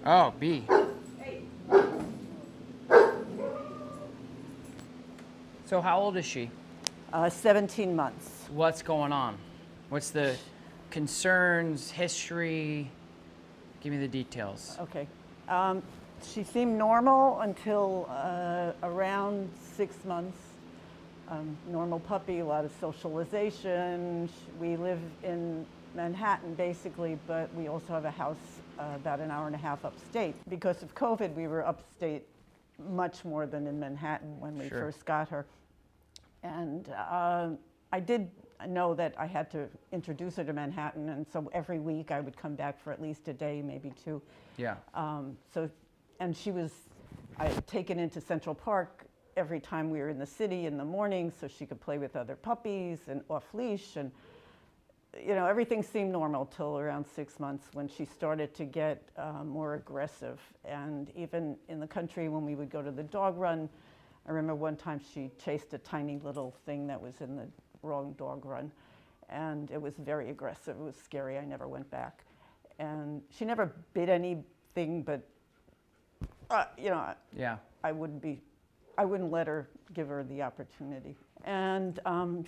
Oh, B. So how old is she? 17 months. What's going on? What's the concerns, history? Give me the details. Okay. She seemed normal until around 6 months. Normal puppy, a lot of socialization. We live in Manhattan basically, but we also have a house about an hour and a half upstate. Because of COVID, we were upstate much more than in Manhattan when we Sure. first got her. And I did know that I had to introduce her to Manhattan, and so every week I would come back for at least a day, maybe two. Yeah. And she was taken into Central Park every time we were in the city in the morning so she could play with other puppies and off leash. And, you know, everything seemed normal till around 6 months when she started to get more aggressive. And even in the country when we would go to the dog run, I remember one time she chased a tiny little thing that was in the wrong dog run. And it was very aggressive. It was scary. I never went back. And she never bit anything, but, you know, Yeah. I wouldn't let her give her the opportunity. And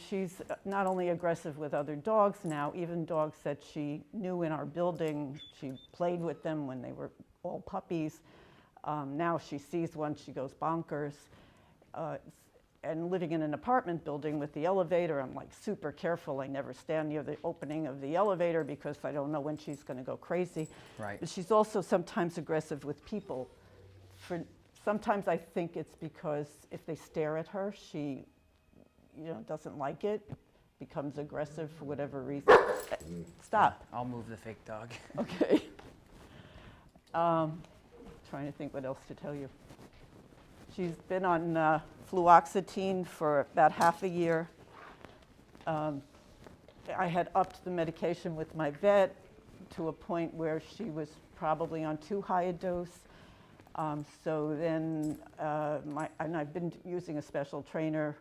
she's not only aggressive with other dogs now, even dogs that she knew in our building. She played with them when they were all puppies. Now she sees one, she goes bonkers. And living in an apartment building with the elevator, I'm like super careful. I never stand near the opening of the elevator because I don't know when she's going to go crazy. Right. But she's also sometimes aggressive with people. Sometimes I think it's because if they stare at her, she, doesn't like it, becomes aggressive for whatever reason. Stop. I'll move the fake dog. Okay. Trying to think what else to tell you. She's been on fluoxetine for about half a year. I had upped the medication with my vet to a point where she was probably on too high a dose. So then, and I've been using a special trainer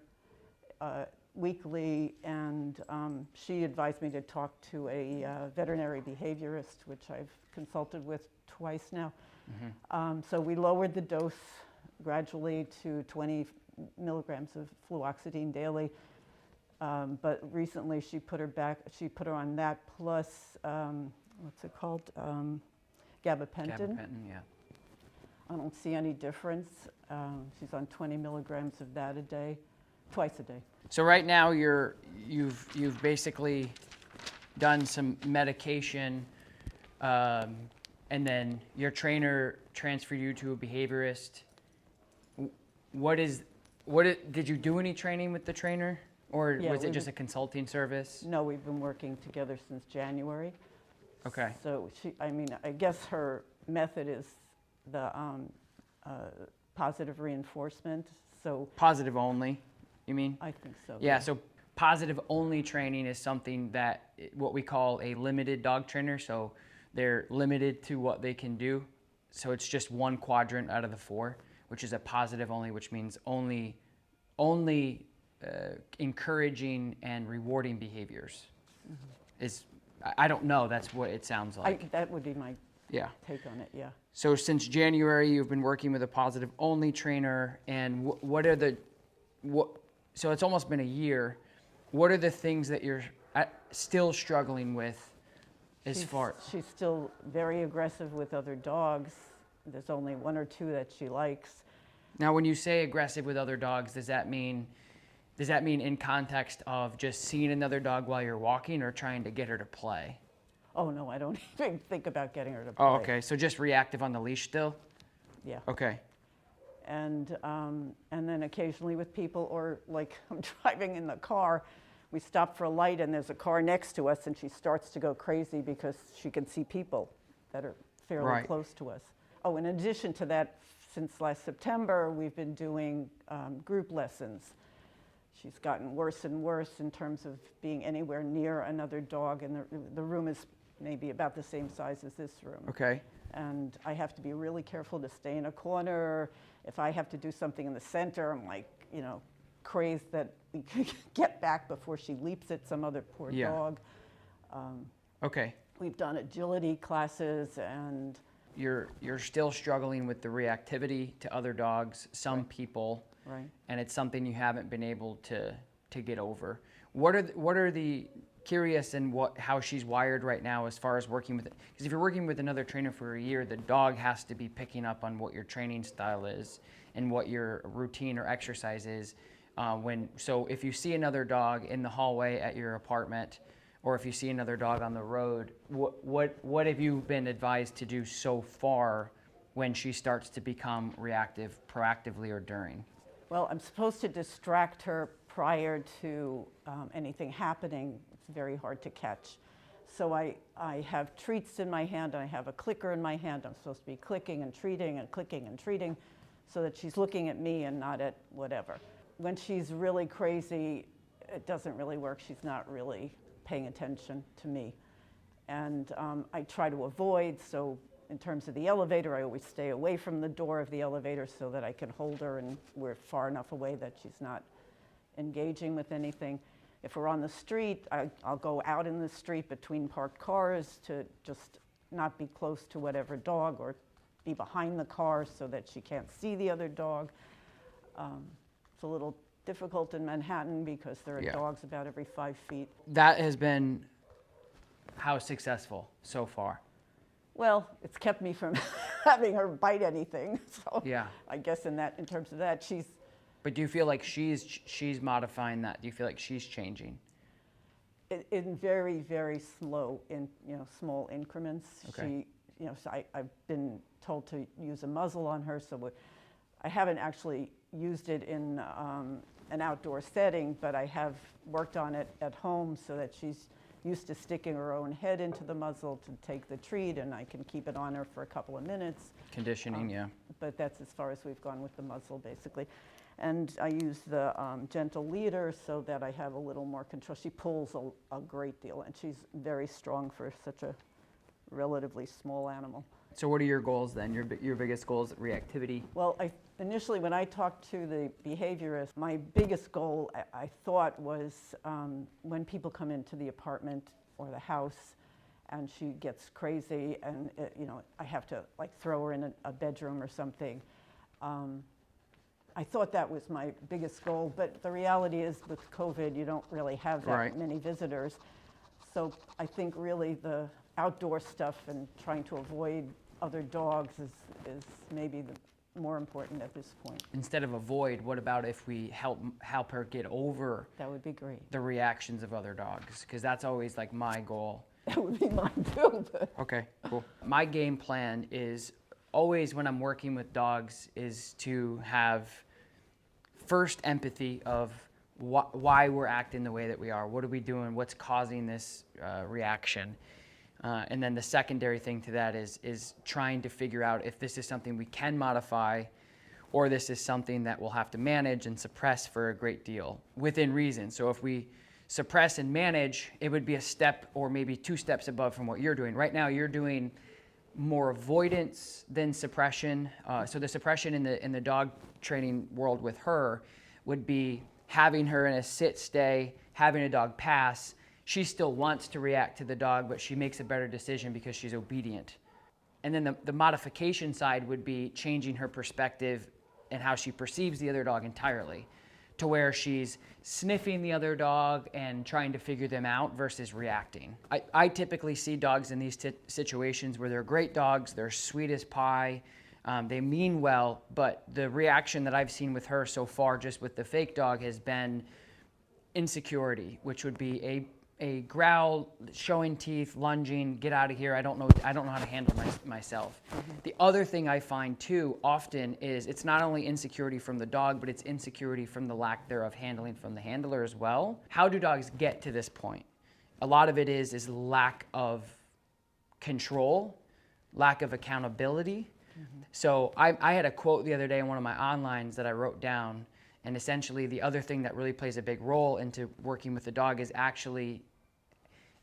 weekly, and she advised me to talk to a veterinary behaviorist, which I've consulted with twice now. Mm-hmm. So we lowered the dose gradually to 20 milligrams of fluoxetine daily. But recently she put her on that plus, what's it called? Gabapentin. Gabapentin, yeah. I don't see any difference. She's on 20 milligrams of that twice a day. So right now you've basically done some medication, and then your trainer transferred you to a behaviorist. Did you do any training with the trainer, or was it just a consulting service? No, we've been working together since January. Okay. So I guess her method is the positive reinforcement. So positive only, you mean? I think so. Yeah. So positive only training is something that what we call a limited dog trainer. So they're limited to what they can do. So it's just one quadrant out of the four, which is a positive only, which means only encouraging and rewarding behaviors. Mm-hmm. I don't know. That's what it sounds like. That would be my take on it. Yeah. So since January, you've been working with a positive only trainer, and so it's almost been a year. What are the things that you're still struggling with She's still very aggressive with other dogs. There's only one or two that she likes. Now, when you say aggressive with other dogs, does that mean in context of just seeing another dog while you're walking, or trying to get her to play? Oh no, I don't even think about getting her to play. Oh, okay. So just reactive on the leash still? Yeah. Okay. And then occasionally with people, or like I'm driving in the car, we stop for a light and there's a car next to us, and she starts to go crazy because she can see people that are fairly close to us. Oh, in addition to that, since last September, we've been doing group lessons. She's gotten worse and worse in terms of being anywhere near another dog, and the room is maybe about the same size as this room. Okay. And I have to be really careful to stay in a corner. If I have to do something in the center, I'm like, crazed that we can get back before she leaps at some other poor dog. Okay. We've done agility classes, and you're still struggling with the reactivity to other dogs, some people, Right. and it's something you haven't been able to get over. What are the curious and how she's wired right now as far as working with it? Because if you're working with another trainer for a year, the dog has to be picking up on what your training style is and what your routine or exercise is. So if you see another dog in the hallway at your apartment, or if you see another dog on the road, what have you been advised to do so far when she starts to become reactive, proactively or during? Well, I'm supposed to distract her prior to anything happening. It's very hard to catch. So I have treats in my hand, and I have a clicker in my hand. I'm supposed to be clicking and treating and clicking and treating so that she's looking at me and not at whatever. When she's really crazy, it doesn't really work. She's not really paying attention to me. And I try to avoid, so in terms of the elevator, I always stay away from the door of the elevator so that I can hold her and we're far enough away that she's not engaging with anything. If we're on the street, I'll go out in the street between parked cars to just not be close to whatever dog, or be behind the car so that she can't see the other dog. It's a little difficult in Manhattan because there are dogs about every 5 feet. That has been how successful so far? Well, it's kept me from having her bite anything. So Yeah. I guess in terms of that, she's. But do you feel like she's modifying that? Do you feel like she's changing? In very, very slow, small increments. Okay. So I've been told to use a muzzle on her, so I haven't actually used it in an outdoor setting, but I have worked on it at home so that she's used to sticking her own head into the muzzle to take the treat, and I can keep it on her for a couple of minutes. Conditioning, yeah. But that's as far as we've gone with the muzzle, basically. And I use the gentle leader so that I have a little more control. She pulls a great deal, and she's very strong for such a relatively small animal. So what are your goals then? Your biggest goals, reactivity? Well, initially when I talked to the behaviorist, my biggest goal I thought was when people come into the apartment or the house and she gets crazy and I have to like throw her in a bedroom or something. I thought that was my biggest goal, but the reality is with COVID, you don't really have that many visitors. So I think really the outdoor stuff and trying to avoid other dogs is maybe the more important at this point. Instead of avoid, what about if we help her get over That would be great. the reactions of other dogs? Because that's always like my goal. That would be mine too. But. Okay, cool. My game plan is always when I'm working with dogs is to have first empathy of why we're acting the way that we are. What are we doing? What's causing this reaction? And then the secondary thing to that is trying to figure out if this is something we can modify or this is something that we'll have to manage and suppress for a great deal within reason. So if we suppress and manage, it would be a step or maybe 2 steps above from what you're doing. Right now you're doing more avoidance than suppression. So the suppression in the dog training world with her would be having her in a sit stay, having a dog pass. She still wants to react to the dog, but she makes a better decision because she's obedient. And then the modification side would be changing her perspective and how she perceives the other dog entirely, to where she's sniffing the other dog and trying to figure them out versus reacting. I typically see dogs in these situations where they're great dogs, they're sweet as pie, they mean well, but the reaction that I've seen with her so far, just with the fake dog, has been insecurity, which would be a growl, showing teeth, lunging, get out of here, I don't know how to handle myself. Mm-hmm. The other thing I find too often is it's not only insecurity from the dog, but it's insecurity from the lack thereof handling from the handler as well. How do dogs get to this point? A lot of it is lack of control, lack of accountability. Mm-hmm. So I had a quote the other day in one of my onlines that I wrote down. And essentially, the other thing that really plays a big role into working with the dog is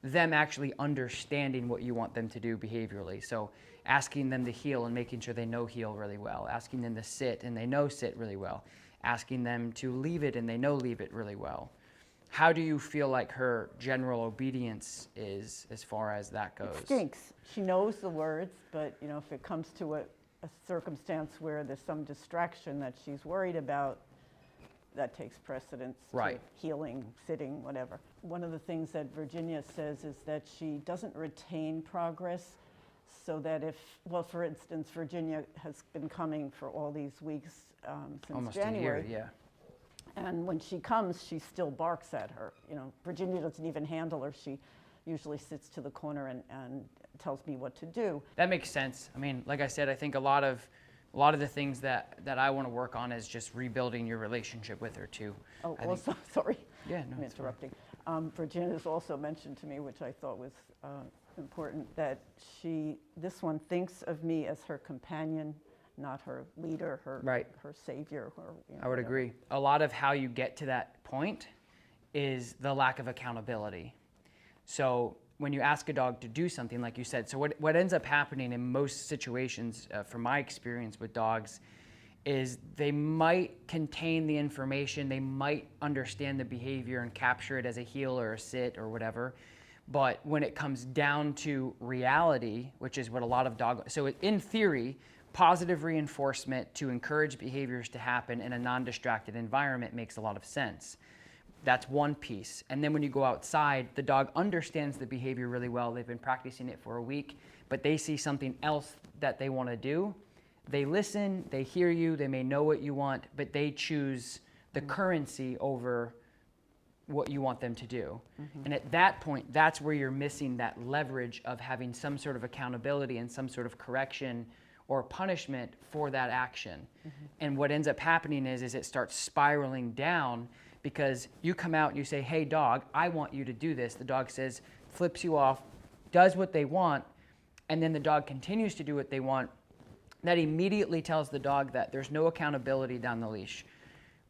them actually understanding what you want them to do behaviorally. So asking them to heel and making sure they know heel really well. Asking them to sit and they know sit really well. Asking them to leave it and they know leave it really well. How do you feel like her general obedience is as far as that goes? It stinks. She knows the words, but you know, if it comes to a circumstance where there's some distraction that she's worried about, that takes precedence Right. to healing, sitting, whatever. One of the things that Virginia says is that she doesn't retain progress, so that if, well, for instance, Virginia has been coming for all these weeks since Almost January. a year, And when she comes, she still barks at her. You know, Virginia doesn't even handle her. She usually sits to the corner and tells me what to do. That makes sense. I mean, like I said, I think a lot of the things that I want to work on is just rebuilding your relationship with her too. Oh, I also, sorry, Yeah, no, I'm it's fine. interrupting. Virginia's also mentioned to me, which I thought was important, that this one thinks of me as her companion, not her leader, her Right. her savior. Or, you know, I would whatever. agree. A lot of how you get to that point is the lack of accountability. So when you ask a dog to do something, like you said, so what ends up happening in most situations, from my experience with dogs, is they might contain the information, they might understand the behavior and capture it as a heel or a sit or whatever. But when it comes down to reality, which is what a lot of so in theory, positive reinforcement to encourage behaviors to happen in a non-distracted environment makes a lot of sense. That's one piece. And then when you go outside, the dog understands the behavior really well. They've been practicing it for a week, but they see something else that they want to do. They listen, they hear you, they may know what you want, but they choose the currency over what you want them to do. And at that point, that's where you're missing that leverage of having some sort of accountability and some sort of correction or punishment for that action. And what ends up happening is it starts spiraling down, because you come out and you say, hey dog, I want you to do this. The dog says, flips you off, does what they want, and then the dog continues to do what they want. That immediately tells the dog that there's no accountability down the leash.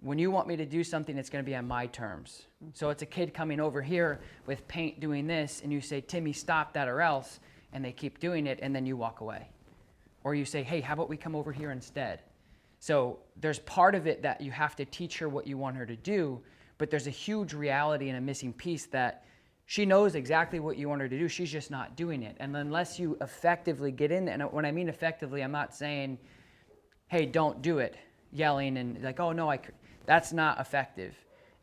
When you want me to do something, it's going to be on my terms. So it's a kid coming over here with paint doing this, and you say, Timmy, stop that or else, and they keep doing it, and then you walk away. Or you say, hey, how about we come over here instead? So there's part of it that you have to teach her what you want her to do, but there's a huge reality and a missing piece that she knows exactly what you want her to do, she's just not doing it. And unless you effectively get in there, and when I mean effectively, I'm not saying, hey, don't do it, yelling and like, oh no, that's not effective.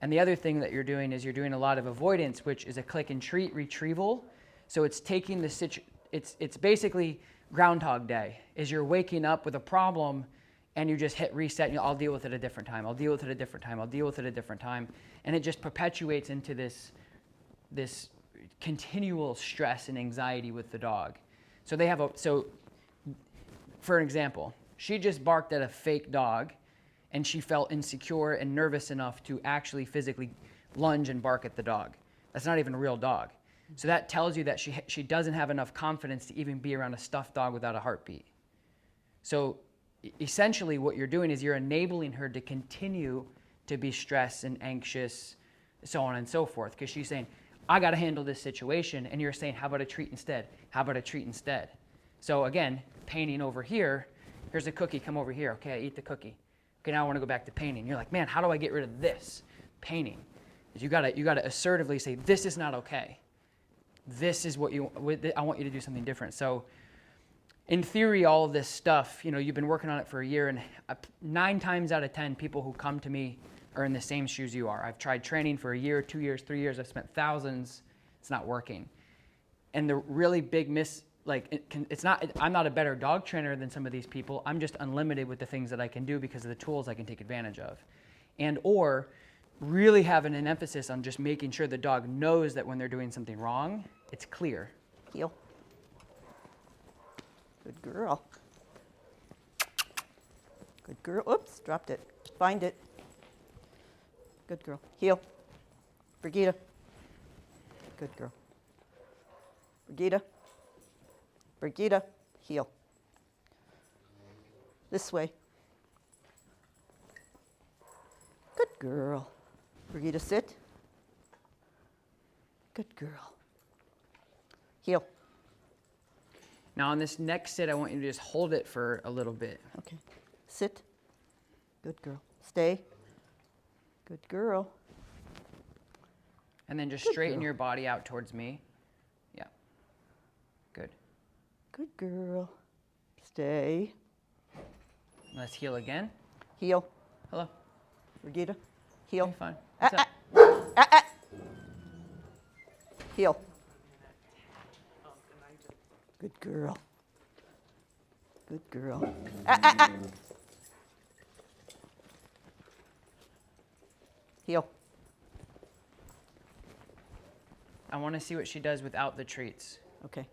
And the other thing that you're doing is you're doing a lot of avoidance, which is a click and treat retrieval. So it's taking it's basically Groundhog Day, is you're waking up with a problem and you just hit reset and I'll deal with it a different time, I'll deal with it a different time, I'll deal with it a different time. And it just perpetuates into this continual stress and anxiety with the dog. So for an example, she just barked at a fake dog and she felt insecure and nervous enough to actually physically lunge and bark at the dog. That's not even a real dog. So that tells you that she doesn't have enough confidence to even be around a stuffed dog without a heartbeat. So essentially what you're doing is you're enabling her to continue to be stressed and anxious, so on and so forth, because she's saying, I got to handle this situation, and you're saying, how about a treat instead? How about a treat instead? So again, painting over here, here's a cookie, come over here. Okay, I eat the cookie. Okay, now I want to go back to painting. You're like, man, how do I get rid of this? Painting. You gotta assertively say, this is not okay. This is what I want you to do something different. So in theory, all of this stuff, you've been working on it for a year, and 9 times out of 10 people who come to me are in the same shoes you are. I've tried training for a year, 2 years, 3 years. I've spent thousands. It's not working. And the really big I'm not a better dog trainer than some of these people. I'm just unlimited with the things that I can do because of the tools I can take advantage of. Or really having an emphasis on just making sure the dog knows that when they're doing something wrong, it's clear. Heel. Good girl. Good girl. Oops, dropped it. Find it. Good girl. Heel. Brigitta. Good girl. Brigitta. Brigitta. Heel. This way. Good girl. Brigitta, sit. Good girl. Heel. Now on this next sit, I want you to just hold it for a little bit. Okay. Sit. Good girl. Stay. Good girl. And then just Good straighten girl. your body out towards me. Yeah. Good. Good girl. Stay. Let's heel again. Heel. Hello. Brigitta. Heel. Okay, fine. What's up? Heel. Good girl. Good girl. Heel. I want to see what she does without the treats. Okay.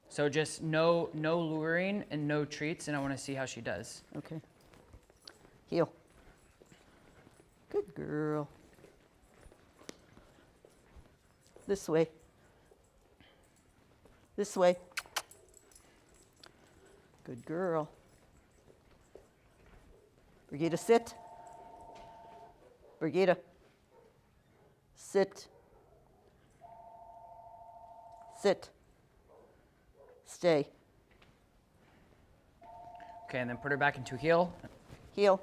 So just no luring and no treats, and I want to see how she does. Okay. Heel. Good girl. This way. This way. Good girl. Brigitta, sit. Brigitta. Sit. Sit. Stay. Okay, and then put her back into heel. Heel.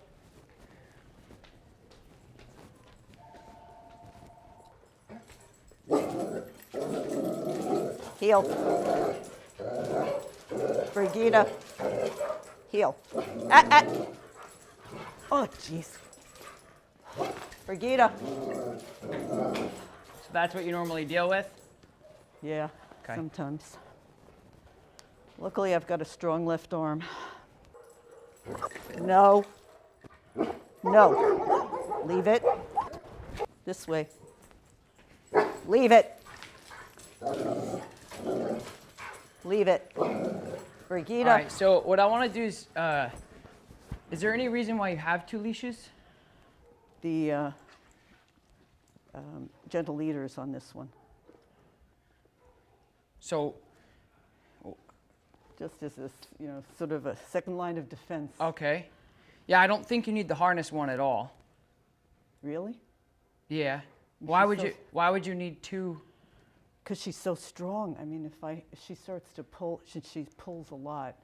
Heel. Brigitta. Heel. Oh, jeez. Brigitta. So that's what you normally deal with? Yeah, Okay. sometimes. Luckily, I've got a strong left arm. No. No. Leave it. This way. Leave it. Leave it. Brigitta. All right, so what I want to do is there any reason why you have 2 leashes? The gentle leaders on this one. So, Just as this, sort of a second line of defense. okay. Yeah, I don't think you need the harness one at all. Really? Yeah. She's Why would you need 2? Because she's so strong. I mean, if she starts to pull, she pulls a lot.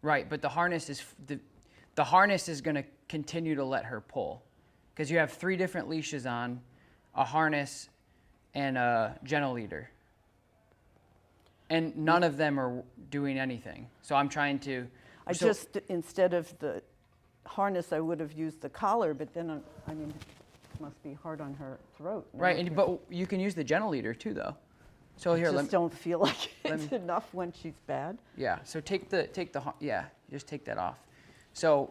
Right, but the harness is going to continue to let her pull. Because you have 3 different leashes on, a harness, and a gentle leader. And none of them are doing anything. So I'm trying to... Instead of the harness, I would have used the collar, but then, it must be hard on her throat. Right, but you can use the gentle leader too, though. So here, I just don't feel like it's me- enough when she's bad. Yeah, so just take that off. So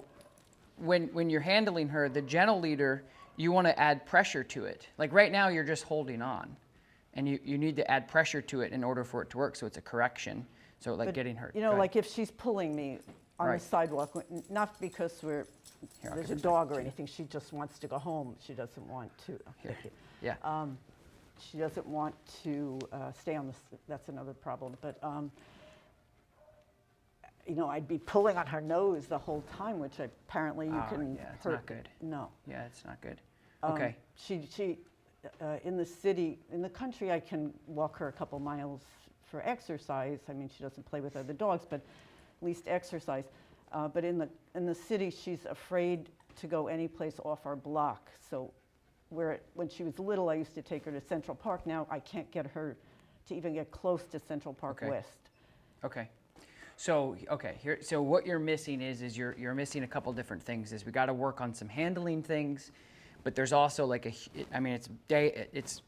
when you're handling her, the gentle leader, you want to add pressure to it. Like right now, you're just holding on. And you need to add pressure to it in order for it to work, so it's a correction. So like But, getting her. like if she's pulling me on Right. the sidewalk, not because Here, I'll there's give a it dog or anything, she just wants to go home. She doesn't want to. Here. Thank you. Yeah. She doesn't want to stay on that's another problem. But, I'd be pulling on her nose the whole time, which apparently you can yeah, it's hurt. not good. No. Yeah, it's not good. Okay. She in the city, in the country, I can walk her a couple miles for exercise. I mean, she doesn't play with other dogs, but at least exercise. But in the city, she's afraid to go any place off our block. So when she was little, I used to take her to Central Park. Now I can't get her to even get close to Central Park Okay. West. Okay. So here. So what you're missing is you're missing a couple different things. Is we got to work on some handling things, but there's also it's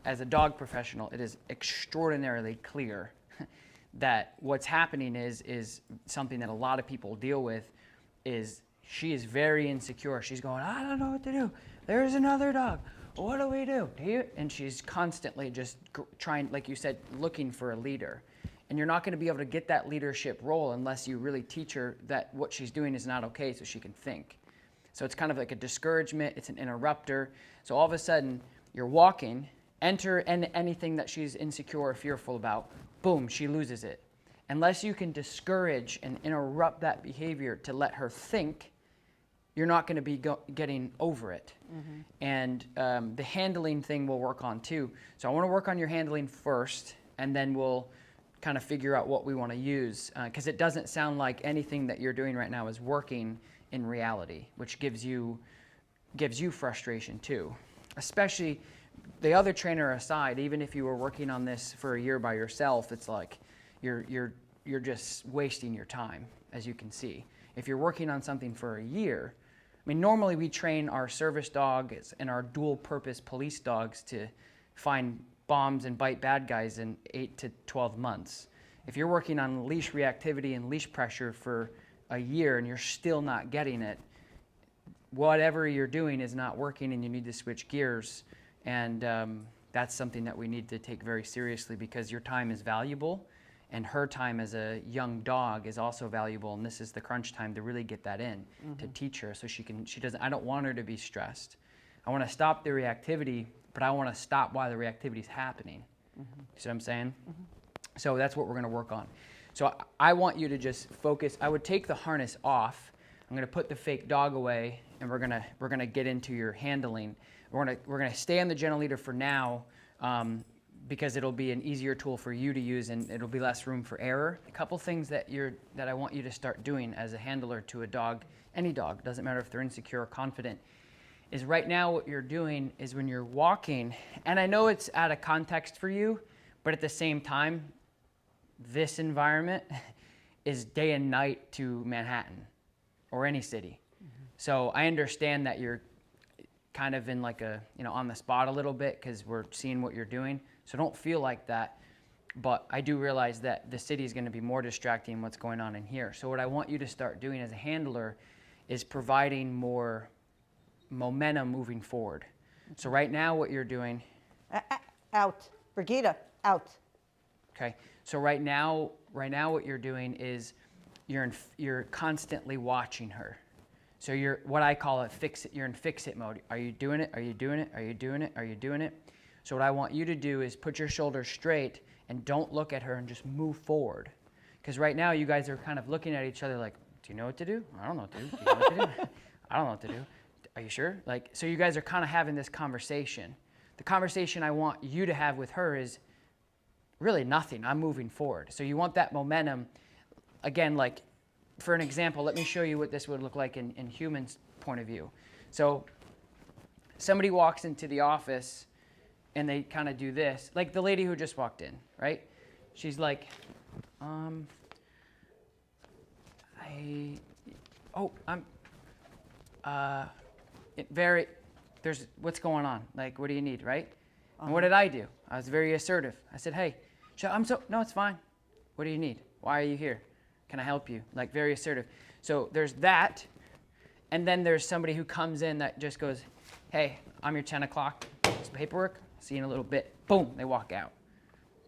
as a dog professional, it is extraordinarily clear that what's happening is something that a lot of people deal with. Is she is very insecure. She's going, I don't know what to do. There's another dog. What do we do? And she's constantly just trying, like you said, looking for a leader. And you're not going to be able to get that leadership role unless you really teach her that what she's doing is not okay so she can think. So it's kind of like a discouragement. It's an interrupter. So all of a sudden, you're walking, enter anything that she's insecure or fearful about, boom, she loses it. Unless you can discourage and interrupt that behavior to let her think, you're not going to be getting over it. Mm-hmm. And the handling thing we'll work on too. So I want to work on your handling first, and then we'll kind of figure out what we want to use, because it doesn't sound like anything that you're doing right now is working in reality, which gives you frustration too. Especially the other trainer aside, even if you were working on this for a year by yourself, it's like you're just wasting your time, as you can see. If you're working on something for a year, I mean, normally we train our service dogs and our dual-purpose police dogs to find bombs and bite bad guys in 8 to 12 months. If you're working on leash reactivity and leash pressure for a year and you're still not getting it, whatever you're doing is not working and you need to switch gears. And that's something that we need to take very seriously, because your time is valuable and her time as a young dog is also valuable, and this is the crunch time to really get that in, to teach her so she doesn't, I don't want her to be stressed. I want to stop the reactivity, but I want to stop while the reactivity is happening. You see what I'm saying? So that's what we're going to work on. So I want you to just focus. I would take the harness off. I'm going to put the fake dog away, and we're going to get into your handling. We're going to stay on the gentle leader for now, because it'll be an easier tool for you to use and it'll be less room for error. A couple things that I want you to start doing as a handler to a dog, any dog, doesn't matter if they're insecure or confident, is right now what you're doing is when you're walking, and I know it's out of context for you, but at the same time, this environment is day and night to Manhattan or any city. So I understand that you're kind of in like on the spot a little bit because we're seeing what you're doing. So don't feel like that. But I do realize that the city is going to be more distracting than what's going on in here. So what I want you to start doing as a handler is providing more momentum moving forward. So right now what you're doing... Out. Brigitta, out. Okay. So right now what you're doing is you're constantly watching her. So you're what I call you're in fix-it mode. Are you doing it? Are you doing it? Are you doing it? Are you doing it? So what I want you to do is put your shoulders straight and don't look at her and just move forward. Because right now you guys are kind of looking at each other like, do you know what to do? I don't know what to do. Do you know what to do? I don't know what to do. Are you sure? Like, so you guys are kind of having this conversation. The conversation I want you to have with her is really nothing. I'm moving forward. So you want that momentum. Again, like for an example, let me show you what this would look like in humans' point of view. So somebody walks into the office and they kind of do this, like the lady who just walked in, right? She's like, what's going on? Like, what do you need, right? And what did I do? I was very assertive. I said, hey, no, it's fine. What do you need? Why are you here? Can I help you? Like, very assertive. So there's that. And then there's somebody who comes in that just goes, hey, I'm your 10 o'clock. It's paperwork. See you in a little bit. Boom, they walk out.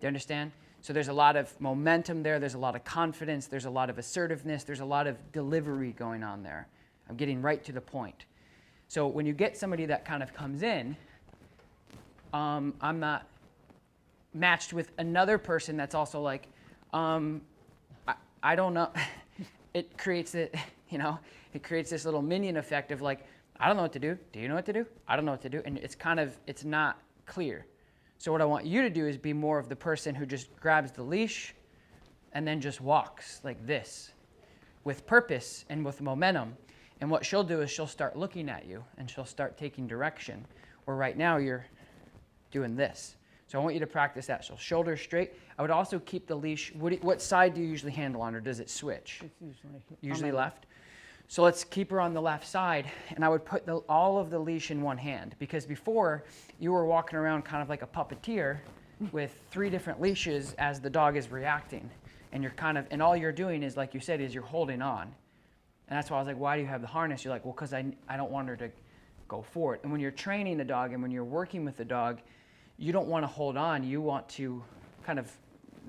Do you understand? So there's a lot of momentum there. There's a lot of confidence. There's a lot of assertiveness. There's a lot of delivery going on there. I'm getting right to the point. So when you get somebody that kind of comes in, I'm not matched with another person that's also like, I don't know. It creates it, it creates this little minion effect of like, I don't know what to do. Do you know what to do? I don't know what to do. And it's not clear. So what I want you to do is be more of the person who just grabs the leash and then just walks like this with purpose and with momentum. And what she'll do is she'll start looking at you and she'll start taking direction. Where right now you're doing this. So I want you to practice that. So shoulders straight. I would also keep the leash. What side do you usually handle on, or does it switch? It's usually left. So let's keep her on the left side, and I would put all of the leash in one hand, because before you were walking around kind of like a puppeteer with 3 different leashes as the dog is reacting, and and all you're doing is, like you said, is you're holding on. And that's why I was like, why do you have the harness? You're like, well, because I don't want her to go forward. And when you're training the dog and when you're working with the dog, you don't want to hold on. You want to kind of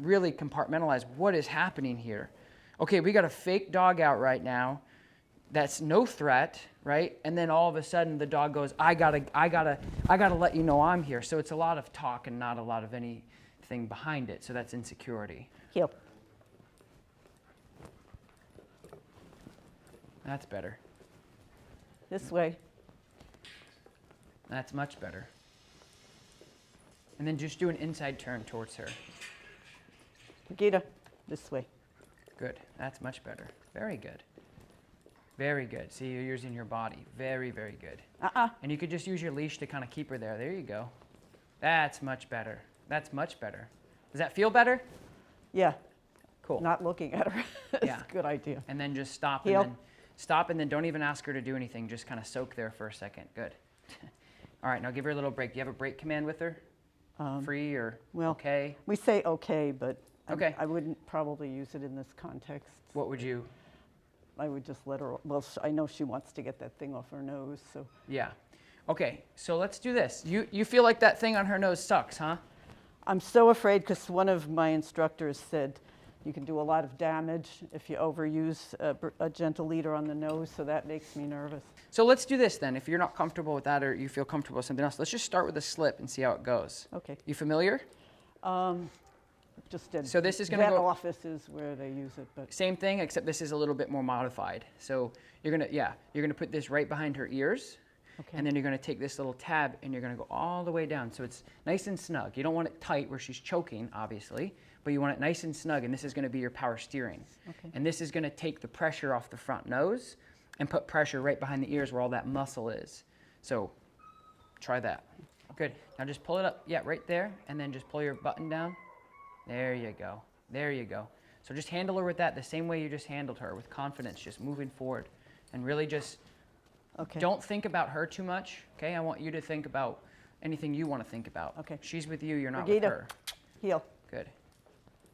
really compartmentalize what is happening here. Okay, we got a fake dog out right now. That's no threat, right? And then all of a sudden the dog goes, I gotta let you know I'm here. So it's a lot of talk and not a lot of anything behind it. So that's insecurity. Heel. That's better. This way. That's much better. And then just do an inside turn towards her. Brigitta, this way. Good. That's much better. Very good. Very good. See, you're using your body. Very, very good. And you could just use your leash to kind of keep her there. There you go. That's much better. That's much better. Does that feel better? Yeah. Cool. Not looking at her. It's Yeah. a good idea. And then just stop Heel. and then stop and then don't even ask her to do anything. Just kind of soak there for a second. Good. All right, now give her a little break. Do you have a break command with her? Free or well, okay? We say okay, but Okay. I wouldn't probably use it in this context. What would you? I would just let her, well, I know she wants to get that thing off her nose, so. Yeah. Okay, so let's do this. You feel like that thing on her nose sucks, huh? I'm so afraid because one of my instructors said you can do a lot of damage if you overuse a gentle leader on the nose, so that makes me nervous. So let's do this then. If you're not comfortable with that or you feel comfortable with something else, let's just start with a slip and see how it goes. Okay. You familiar? Just in So this is gonna vet go- offices where they use it, but Same thing, except this is a little bit more modified. So you're gonna put this right behind her ears. okay. And then you're going to take this little tab and you're going to go all the way down. So it's nice and snug. You don't want it tight where she's choking, obviously, but you want it nice and snug, and this is going to be your power steering. Okay. And this is going to take the pressure off the front nose and put pressure right behind the ears where all that muscle is. So try that. Good. Now just pull it up, yeah, right there, and then just pull your button down. There you go. There you go. So just handle her with that the same way you just handled her, with confidence, just moving forward. And really just Okay. don't think about her too much, okay? I want you to think about anything you want to think about. Okay. She's with you, you're not Brigitta. with her. Heel. Good.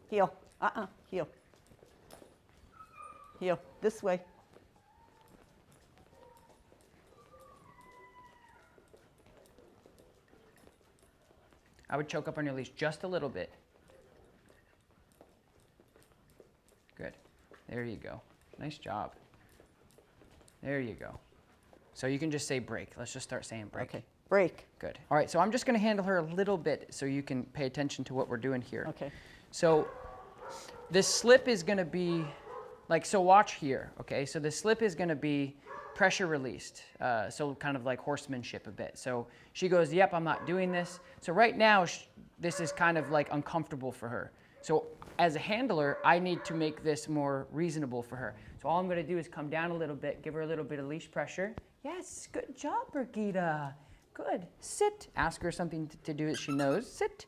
Heel. Heel. Heel. This way. I would choke up on your leash just a little bit. Good. There you go. Nice job. There you go. So you can just say break. Let's just start saying break. Okay. Break. Good. All right, so I'm just going to handle her a little bit so you can pay attention to what we're doing here. Okay. So this slip is going to be, like, so watch here, okay? So the slip is going to be pressure released, so kind of like horsemanship a bit. So she goes, yep, I'm not doing this. So right now, this is kind of like uncomfortable for her. So as a handler, I need to make this more reasonable for her. So all I'm going to do is come down a little bit, give her a little bit of leash pressure. Yes, good job, Brigitta. Good. Sit. Ask her something to do that she knows. Sit.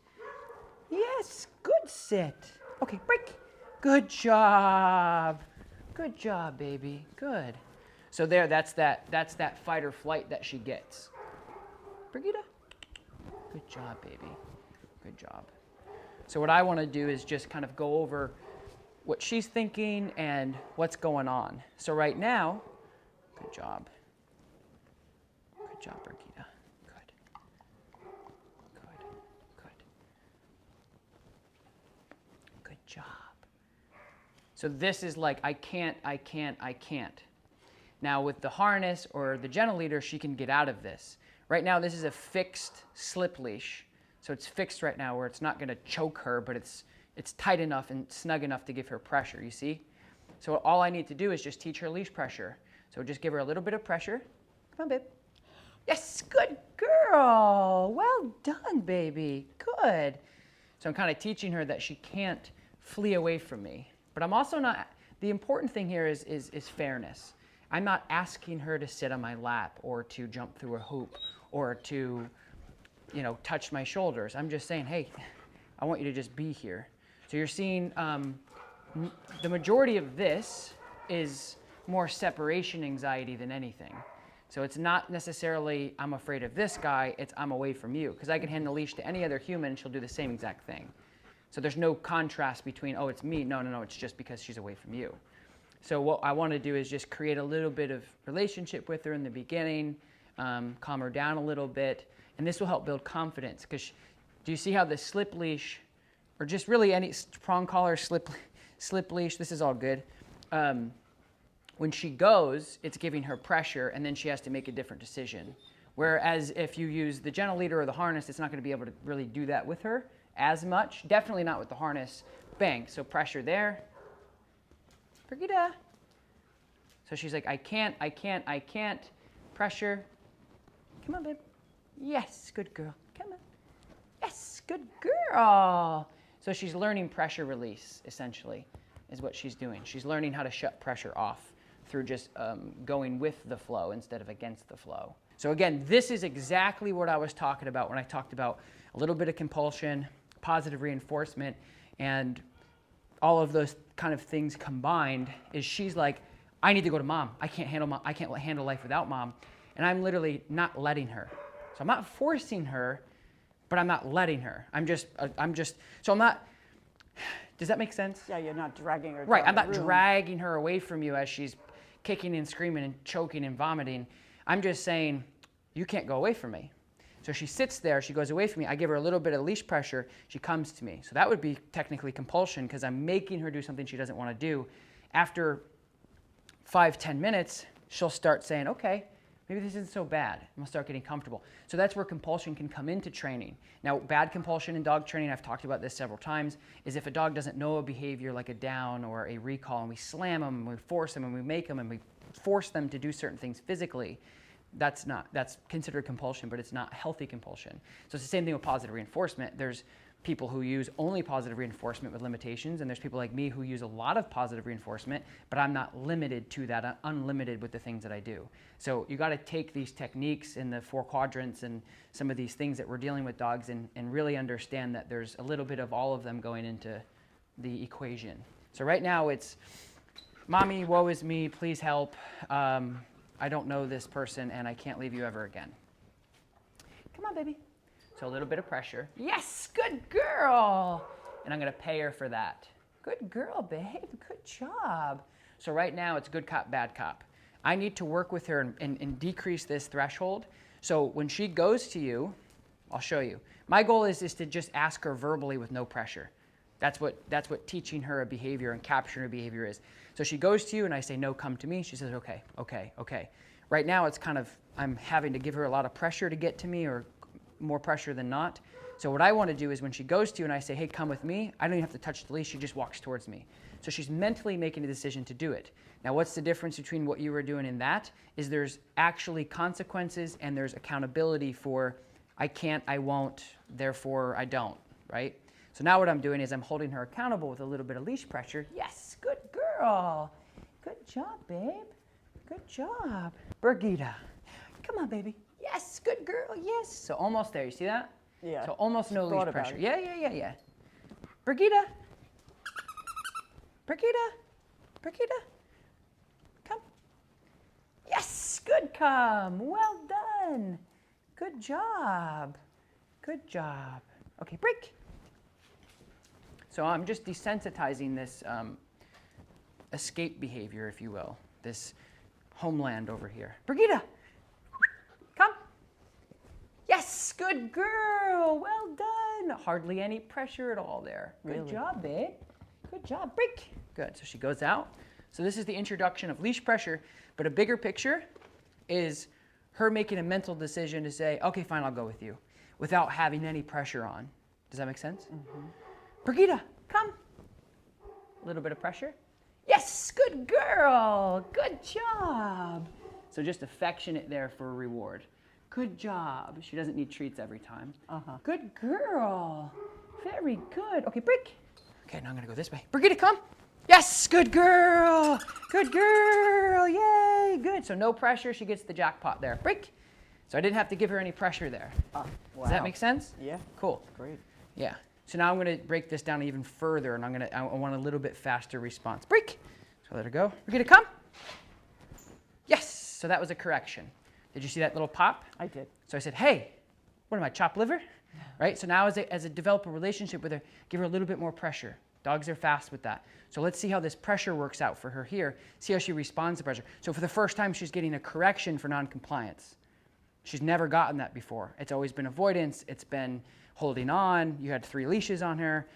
Yes, good sit. Okay, break. Good job. Good job, baby. Good. So there, that's that fight or flight that she gets. Brigitta. Good job, baby. Good job. So what I want to do is just kind of go over what she's thinking and what's going on. So right now, good job. Good job, Brigitta. Good. Good. Good. Good job. So this is like, I can't. Now with the harness or the gentle leader, she can get out of this. Right now, this is a fixed slip leash. So it's fixed right now where it's not going to choke her, but it's tight enough and snug enough to give her pressure, you see? So all I need to do is just teach her leash pressure. So just give her a little bit of pressure. Come on, babe. Yes, good girl. Well done, baby. Good. So I'm kind of teaching her that she can't flee away from me. But I'm also not, the important thing here is fairness. I'm not asking her to sit on my lap or to jump through a hoop or to, touch my shoulders. I'm just saying, hey, I want you to just be here. So you're seeing the majority of this is more separation anxiety than anything. So it's not necessarily I'm afraid of this guy, it's I'm away from you. Because I can hand the leash to any other human and she'll do the same exact thing. So there's no contrast between, oh, it's me. No, it's just because she's away from you. So what I want to do is just create a little bit of relationship with her in the beginning, calm her down a little bit, and this will help build confidence. Because do you see how the slip leash, or just really any prong collar, slip leash, this is all good. When she goes, it's giving her pressure, and then she has to make a different decision. Whereas if you use the gentle leader or the harness, it's not going to be able to really do that with her as much. Definitely not with the harness. Bang, so pressure there. Brigitta. So she's like, I can't. Pressure. Come on, babe. Yes, good girl. Come on. Yes, good girl. So she's learning pressure release, essentially, is what she's doing. She's learning how to shut pressure off. through just going with the flow instead of against the flow. So again, this is exactly what I was talking about when I talked about a little bit of compulsion, positive reinforcement, and all of those kind of things combined. Is she's like, I need to go to mom. I can't handle life without mom. And I'm literally not letting her. So I'm not forcing her, but I'm not letting her. So I'm not, does that make sense? Yeah, you're not dragging her. Right, down I'm the not room. dragging her away from you as she's kicking and screaming and choking and vomiting. I'm just saying, you can't go away from me. So she sits there, she goes away from me. I give her a little bit of leash pressure, she comes to me. So that would be technically compulsion because I'm making her do something she doesn't want to do. After 5-10 minutes, she'll start saying, okay, maybe this isn't so bad. I'm gonna start getting comfortable. So that's where compulsion can come into training. Now, bad compulsion in dog training, I've talked about this several times, is if a dog doesn't know a behavior like a down or a recall, and we slam them, and we force them, and we make them, and we force them to do certain things physically, that's considered compulsion, but it's not healthy compulsion. So it's the same thing with positive reinforcement. There's people who use only positive reinforcement with limitations, and there's people like me who use a lot of positive reinforcement, but I'm not limited to that. I'm unlimited with the things that I do. So you got to take these techniques in the 4 quadrants and some of these things that we're dealing with dogs and really understand that there's a little bit of all of them going into the equation. So right now it's, mommy, woe is me, please help. I don't know this person and I can't leave you ever again. Come on, baby. So a little bit of pressure. Yes, good girl. And I'm going to pay her for that. Good girl, babe. Good job. So right now it's good cop, bad cop. I need to work with her and decrease this threshold. So when she goes to you, I'll show you. My goal is to just ask her verbally with no pressure. That's what teaching her a behavior and capturing a behavior is. So she goes to you and I say, no, come to me. She says, okay, okay, okay. Right now it's kind of, I'm having to give her a lot of pressure to get to me, or more pressure than not. So what I want to do is when she goes to you and I say, hey, come with me, I don't even have to touch the leash, she just walks towards me. So she's mentally making a decision to do it. Now what's the difference between what you were doing and that is there's actually consequences and there's accountability for I can't, I won't, therefore I don't, right? So now what I'm doing is I'm holding her accountable with a little bit of leash pressure. Yes, good girl. Good job, babe. Good job. Brigitta, come on, baby. Yes, good girl, yes. So almost there, you see that? Yeah. So almost no leash Thought pressure. about it. Yeah. Brigitta. Come. Yes, good come. Well done. Good job. Good job. Okay, break. So I'm just desensitizing this escape behavior, if you will, this homeland over here. Brigitta. Come. Yes, good girl. Well done. Hardly any pressure at all there. Good Really? job, babe. Good job. Break. Good. So she goes out. So this is the introduction of leash pressure, but a bigger picture is her making a mental decision to say, okay, fine, I'll go with you, without having any pressure on. Does that make sense? Mm-hmm. Brigitta, come. A little bit of pressure. Yes, good girl. Good job. So just affectionate there for a reward. Good job. She doesn't need treats every time. Good girl. Very good. Okay, break. Okay, now I'm going to go this way. Brigitta, come. Yes, good girl. Good girl. Yay, good. So no pressure. She gets the jackpot there. Break. So I didn't have to give her any pressure there. Wow. Does that make sense? Yeah. Cool. Great. Yeah. So now I'm going to break this down even further, and I want a little bit faster response. Break. So let her go. Brigitta, come. Yes. So that was a correction. Did you see that little pop? I did. So I said, hey, what am I, chopped liver? Right? So now as I develop a relationship with her, give her a little bit more pressure. Dogs are fast with that. So let's see how this pressure works out for her here. See how she responds to pressure. So for the first time, she's getting a correction for noncompliance. She's never gotten that before. It's always been avoidance. It's been holding on. You had 3 leashes on her.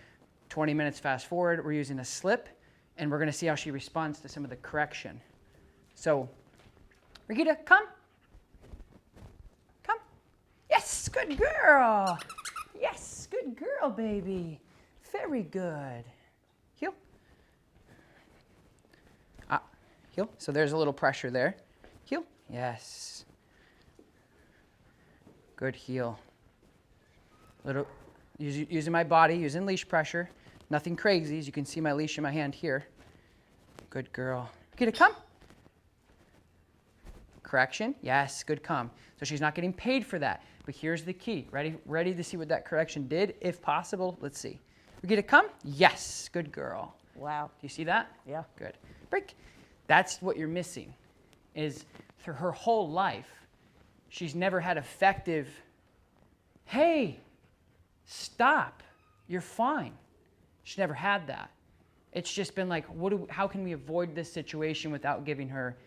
20 minutes fast forward, we're using a slip, and we're going to see how she responds to some of the correction. So, Brigitta, come. Come. Yes, good girl. Yes, good girl, baby. Very good. Heel. Heel. So there's a little pressure there. Heel. Yes. Good heel. Little, using my body, using leash pressure. Nothing crazy, as you can see my leash in my hand here. Good girl. Get it, come. Correction. Yes, good come. So she's not getting paid for that. But here's the key. Ready to see what that correction did? If possible, let's see. We get a come? Yes, good girl. Wow. Do you see that? Yeah. Good. Break. That's what you're missing, is through her whole life, she's never had effective, hey, stop, you're fine. She never had that. It's just been like, how can we avoid this situation without giving her,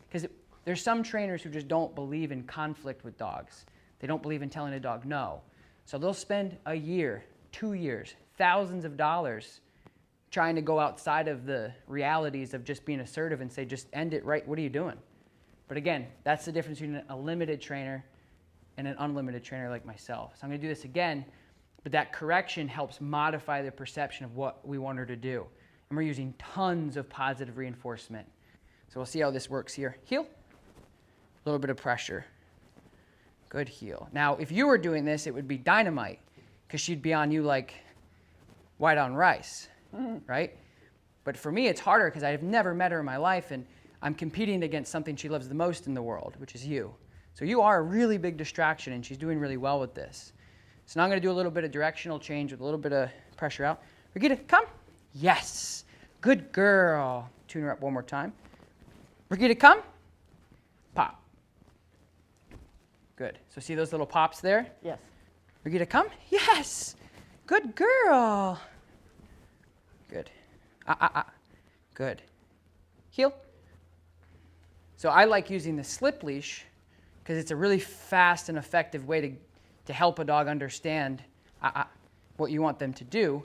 because there's some trainers who just don't believe in conflict with dogs. They don't believe in telling a dog no. So they'll spend a year, 2 years, thousands of dollars trying to go outside of the realities of just being assertive and say, just end it right, what are you doing? But again, that's the difference between a limited trainer and an unlimited trainer like myself. So I'm gonna do this again, but that correction helps modify the perception of what we want her to do. And we're using tons of positive reinforcement. So we'll see how this works here. Heel, a little bit of pressure. Good heel. Now, if you were doing this, it would be dynamite, because she'd be on you like white on rice, right? But for me, it's harder because I've never met her in my life, and I'm competing against something she loves the most in the world, which is you. So you are a really big distraction, and she's doing really well with this. So now I'm going to do a little bit of directional change with a little bit of pressure out. Brigitta, come. Yes. Good girl. Tune her up one more time. Brigitta, come. Pop. Good. So see those little pops there? Yes. Brigitta, come. Yes. Good girl. Good. Good. Heel. So I like using the slip leash because it's a really fast and effective way to help a dog understand what you want them to do.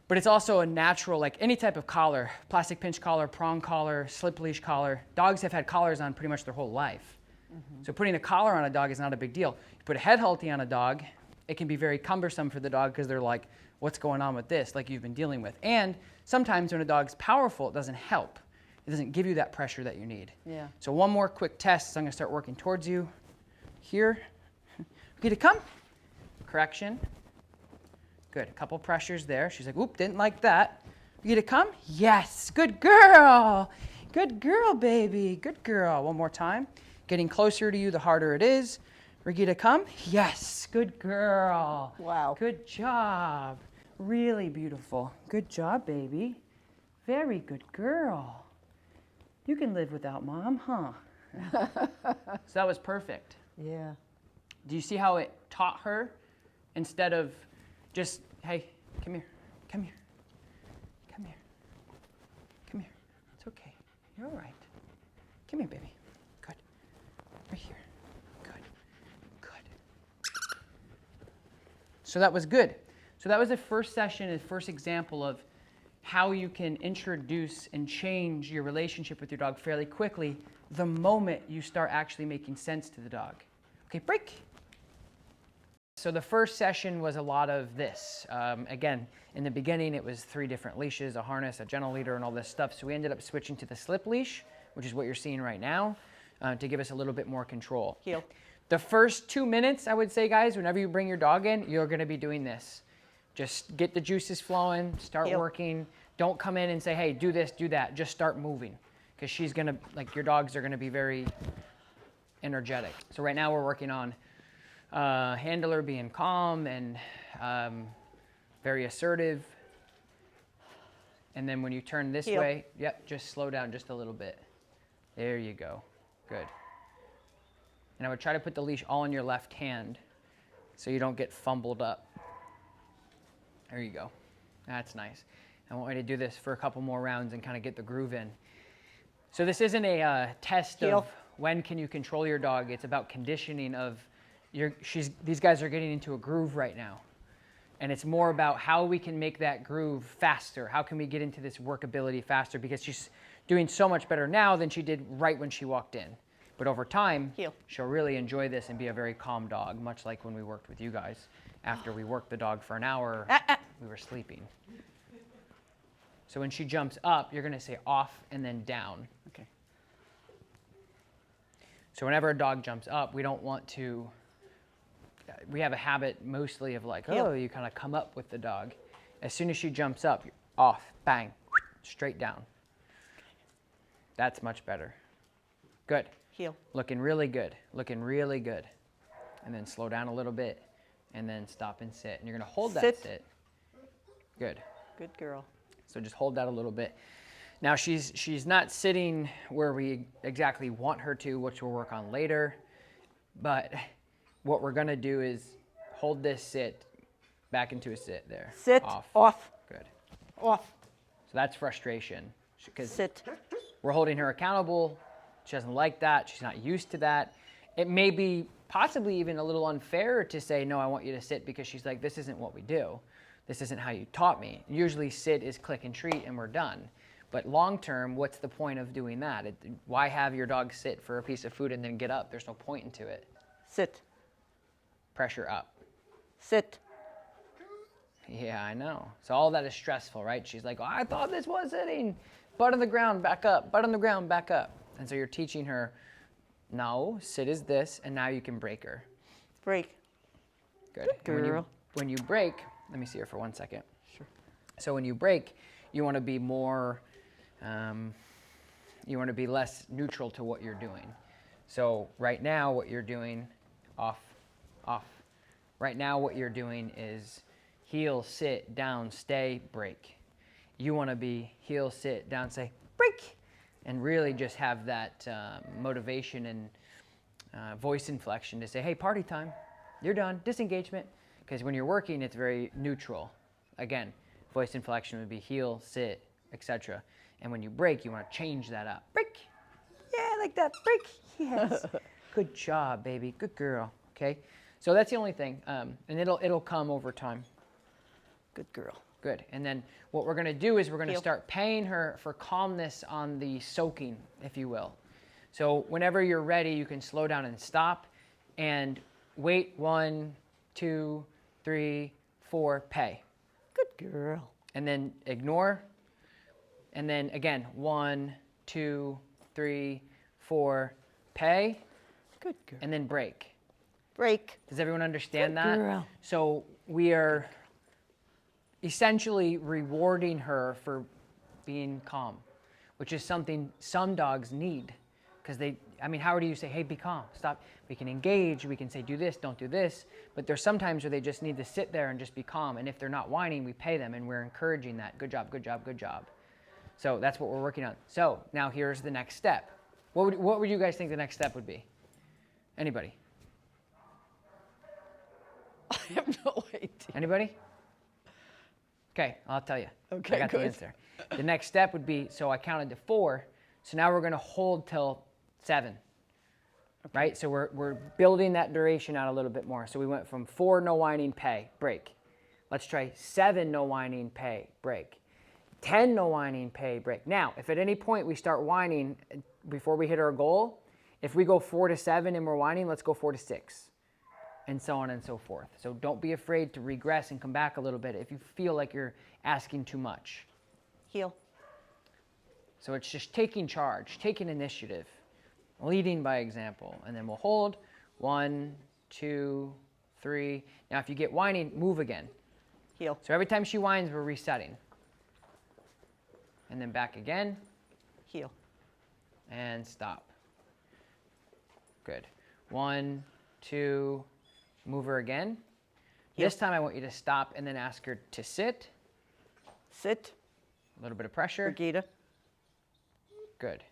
But it's also a natural, like any type of collar, plastic pinch collar, prong collar, slip leash collar. Dogs have had collars on pretty much their whole life. Mm-hmm. So putting a collar on a dog is not a big deal. You put a head halty on a dog, it can be very cumbersome for the dog because they're like, what's going on with this, like you've been dealing with. And sometimes when a dog's powerful, it doesn't help. It doesn't give you that pressure that you need. Yeah. So one more quick test. So I'm going to start working towards you. Here. Get it, come. Correction. Good. A couple pressures there. She's like, oop, didn't like that. Get it, come. Yes. Good girl. Good girl, baby. Good girl. One more time. Getting closer to you, the harder it is. Brigitta, come. Yes. Good girl. Wow. Good job. Really beautiful. Good job, baby. Very good girl. You can live without mom, huh? So that was perfect. Yeah. Do you see how it taught her instead of just, hey, come here, come here, come here, come here. It's okay. You're all right. Come here, baby. Good. Right here. Good. Good. So that was good. So that was the first session, the first example of how you can introduce and change your relationship with your dog fairly quickly the moment you start actually making sense to the dog. Okay, break. So the first session was a lot of this. Again, in the beginning, it was 3 different leashes, a harness, a gentle leader, and all this stuff. So we ended up switching to the slip leash, which is what you're seeing right now, to give us a little bit more control. Heel. The first 2 minutes, I would say, guys, whenever you bring your dog in, you're going to be doing this. Just get the juices flowing, start Heel. working. Don't come in and say, hey, do this, do that. Just start moving, because she's going to, like, your dogs are going to be very energetic. So right now we're working on handler being calm and very assertive. And then when you turn this Heel. way, yep, just slow down just a little bit. There you go. Good. And I would try to put the leash all in your left hand so you don't get fumbled up. There you go. That's nice. I want you to do this for a couple more rounds and kind of get the groove in. So this isn't a test Heel. of when can you control your dog. It's about conditioning of these guys are getting into a groove right now. And it's more about how we can make that groove faster. How can we get into this workability faster? Because she's doing so much better now than she did right when she walked in. But over time, Heel. she'll really enjoy this and be a very calm dog, much like when we worked with you guys. After we worked the dog for an hour, we were sleeping. So when she jumps up, you're going to say off and then down. Okay. So whenever a dog jumps up, we don't want to, we have a habit mostly of like, Heel. oh, you kind of come up with the dog. As soon as she jumps up, you're off, bang, straight down. That's much better. Good. Heel. Looking really good. Looking really good. And then slow down a little bit. And then stop and sit. And you're going to hold that Sit. sit. Good. Good girl. So just hold that a little bit. Now she's not sitting where we exactly want her to, which we'll work on later. But what we're going to do is hold this sit back into a sit there. Sit. Off. Good. Off. So that's frustration. Because Sit. we're holding her accountable. She doesn't like that. She's not used to that. It may be possibly even a little unfair to say, no, I want you to sit, because she's like, this isn't what we do. This isn't how you taught me. Usually sit is click and treat and we're done. But long term, what's the point of doing that? Why have your dog sit for a piece of food and then get up? There's no point into it. Sit. Pressure up. Sit. Yeah, I know. So all that is stressful, right? She's like, oh, I thought this was sitting. Butt on the ground, back up. Butt on the ground, back up. And so you're teaching her, no, sit is this, and now you can break her. Break. Good. Good girl. When you break, let me see her for 1 second. Sure. So when you break, you want to be more, you want to be less neutral to what you're doing. So right now what you're doing, off, off. Right now what you're doing is heel, sit, down, stay, break. You want to be heel, sit, down, say, break. And really just have that motivation and voice inflection to say, hey, party time. You're done. Disengagement. Because when you're working, it's very neutral. Again, voice inflection would be heel, sit, etc. And when you break, you want to change that up. Break. Yeah, like that. Break. Yes. Good job, baby. Good girl. Okay. So that's the only thing. And it'll come over time. Good girl. Good. And then what we're going to do is we're going to Heel. start paying her for calmness on the soaking, if you will. So whenever you're ready, you can slow down and stop and wait. 1, 2, 3, 4, pay. Good girl. And then ignore. And then again, 1, 2, 3, 4, pay. Good girl. And then break. Break. Does everyone understand Good that? girl. So we are essentially rewarding her for being calm, which is something some dogs need. Because how do you say, hey, be calm, stop? We can engage, we can say, do this, don't do this. But there's sometimes where they just need to sit there and just be calm. And if they're not whining, we pay them and we're encouraging that. Good job, good job, good job. So that's what we're working on. So now here's the next step. What would you guys think the next step would be? Anybody? I have no idea. Anybody? Okay, I'll tell you. Okay, I got good. the answer. The next step would be, so I counted to 4. So now we're going to hold till 7. Okay. Right? So we're building that duration out a little bit more. So we went from 4, no whining, pay, break. Let's try 7, no whining, pay, break. 10, no whining, pay, break. Now, if at any point we start whining before we hit our goal, if we go 4 to 7 and we're whining, let's go 4 to 6. And so on and so forth. So don't be afraid to regress and come back a little bit if you feel like you're asking too much. Heel. So it's just taking charge, taking initiative, leading by example. And then we'll hold 1, 2, 3. Now if you get whining, move again. Heel. So every time she whines, we're resetting. And then back again. Heel. And stop. Good. 1, 2, move her again. Heel. This time I want you to stop and then ask her to sit. Sit. A little bit of pressure. Brigitta. Good.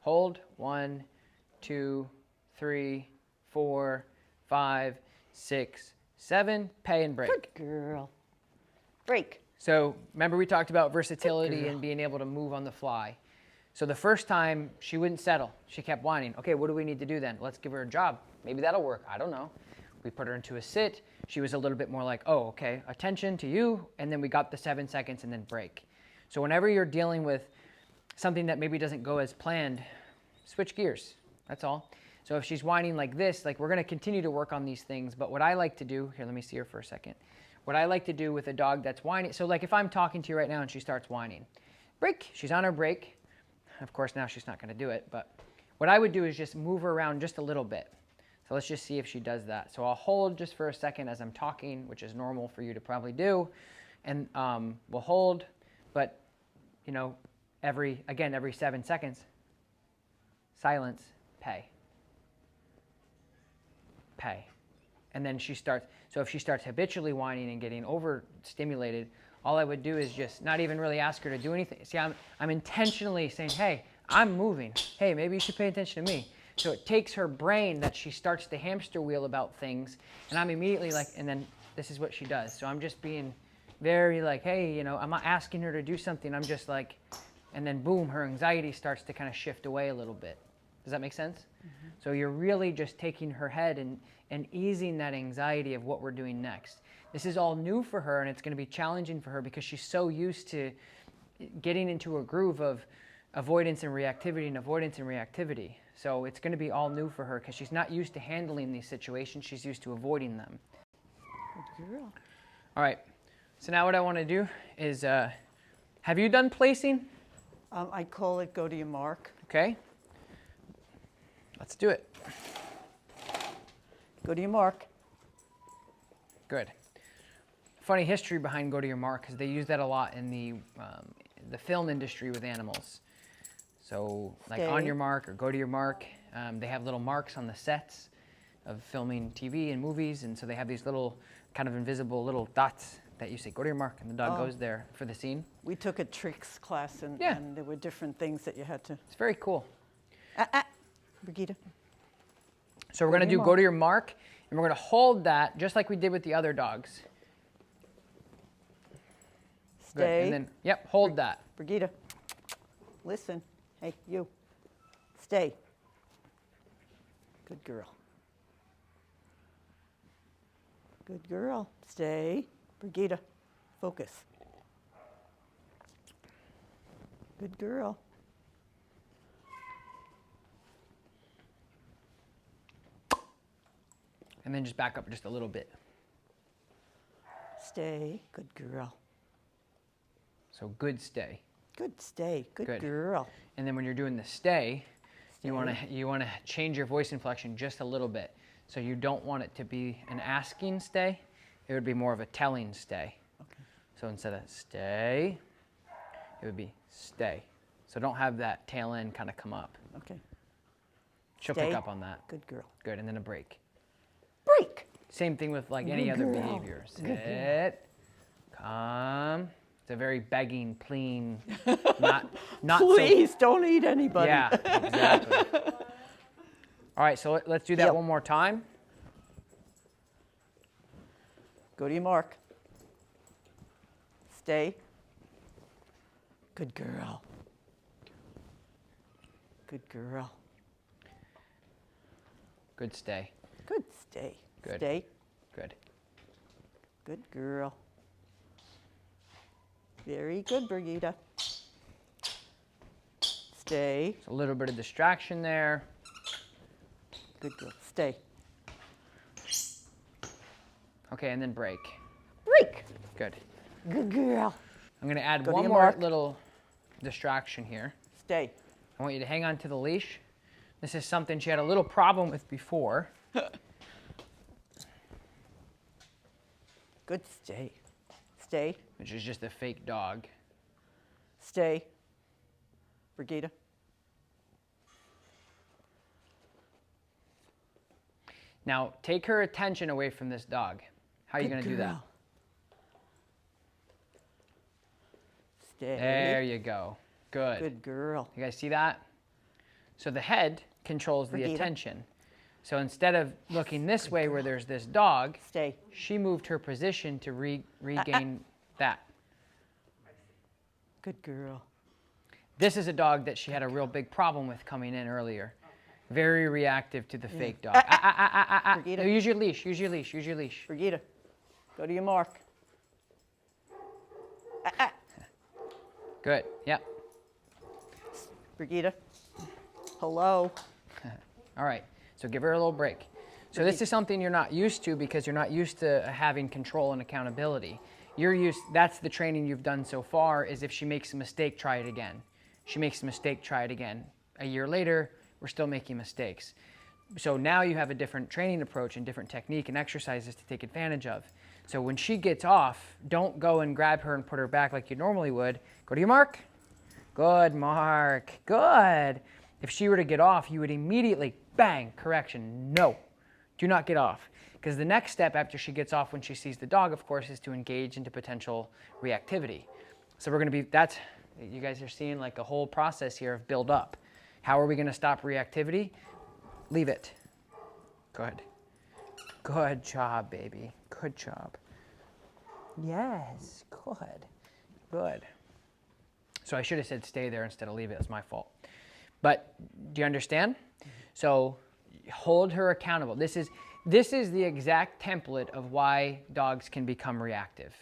Hold. 1, 2, 3, 4, 5, 6, 7. Pay and break. Good girl. Break. So remember we talked about versatility girl. and being able to move on the fly. So the first time she wouldn't settle. She kept whining. Okay, what do we need to do then? Let's give her a job. Maybe that'll work. I don't know. We put her into a sit. She was a little bit more like, oh, okay, attention to you. And then we got the 7 seconds and then break. So whenever you're dealing with something that maybe doesn't go as planned, switch gears. That's all. So if she's whining like this, like we're going to continue to work on these things. But what I like to do, here, let me see her for a second. What I like to do with a dog that's whining, so like if I'm talking to you right now and she starts whining, break, she's on her break. Of course, now she's not going to do it. But what I would do is just move her around just a little bit. So let's just see if she does that. So I'll hold just for a second as I'm talking, which is normal for you to probably do. And we'll hold, but, you know, every 7 seconds, silence, pay. Pay. And then she starts, so if she starts habitually whining and getting overstimulated, all I would do is just not even really ask her to do anything. See, I'm intentionally saying, hey, I'm moving. Hey, maybe you should pay attention to me. So it takes her brain that she starts the hamster wheel about things, and I'm immediately like, and then this is what she does. So I'm just being very like, hey, you know, I'm not asking her to do something. I'm just like, and then boom, her anxiety starts to kind of shift away a little bit. Does that make sense? Mm-hmm. So you're really just taking her head and easing that anxiety of what we're doing next. This is all new for her, and it's going to be challenging for her because she's so used to getting into a groove of avoidance and reactivity. So it's going to be all new for her because she's not used to handling these situations. She's used to avoiding them. Good girl. All right. So now what I want to do is, have you done placing? I call it go to your mark. Okay. Let's do it. Go to your mark. Good. Funny history behind go to your mark because they use that a lot in the film industry with animals. So like on your mark or go to your mark, they have little marks on the sets of filming TV and movies, and so they have these little kind of invisible little dots that you say go to your mark, and the dog goes there for the scene. We took a tricks class, and there were different things that you had to. It's very cool. Brigitta. So we're going to do go to your mark, and we're going to hold that just like we did with the other dogs. Stay. Good. And then, yep, hold that. Brigitta, listen. Hey, you. Stay. Good girl. Good girl. Stay. Brigitta, focus. Good girl. And then just back up just a little bit. Stay. Good girl. So good stay. Good stay. Good girl. And then when you're doing the stay, you want to change your voice inflection just a little bit. So you don't want it to be an asking stay. It would be more of a telling stay. Okay. So instead of stay, it would be stay. So don't have that tail end kind of come up. Okay. She'll Stay. pick up on that. Good girl. Good. And then a break. Break. Same thing with like any other behavior. Sit. Come. It's a very begging, pleading, not Please don't eat anybody. Yeah, exactly. All right, so let's do that one more time. Go to your mark. Stay. Good girl. Good girl. Good stay. Good stay. Good. Stay. Good. Good girl. Very good, Brigitta. Stay. So a little bit of distraction there. Good girl. Stay. Okay, and then break. Break. Good. Good girl. I'm going to add Go to one your more mark. little distraction here. Stay. I want you to hang on to the leash. This is something she had a little problem with before. Good. Stay. Stay. Which is just a fake dog. Stay. Brigitta. Now, take her attention away from this dog. How are you going to do that? Stay. There you go. Good. Good girl. You guys see that? So the head controls the Brigitta. attention. So instead of looking this way where there's this dog, Stay. she moved her position to regain that. Good girl. This is a dog that she had a real big problem with coming in earlier. Very reactive to the fake dog. Brigitta. No, use your leash, use your leash, use your leash. Brigitta, go to your mark. Good, yep. Brigitta, hello. All right, so give her a little break. So this is something you're not used to because you're not used to having control and accountability. That's the training you've done so far, is if she makes a mistake, try it again. She makes a mistake, try it again. A year later, we're still making mistakes. So now you have a different training approach and different technique and exercises to take advantage of. So when she gets off, don't go and grab her and put her back like you normally would. Go to your mark. Good, Mark. Good. If she were to get off, you would immediately, bang, correction, no, do not get off. Because the next step after she gets off when she sees the dog, of course, is to engage into potential reactivity. So we're going to be, you guys are seeing like a whole process here of build up. How are we going to stop reactivity? Leave it. Good. Good job, baby. Good job. Yes, good. Good. So I should have said stay there instead of leave it. It's my fault. But do you understand? So hold her accountable. This is the exact template of why dogs can become reactive.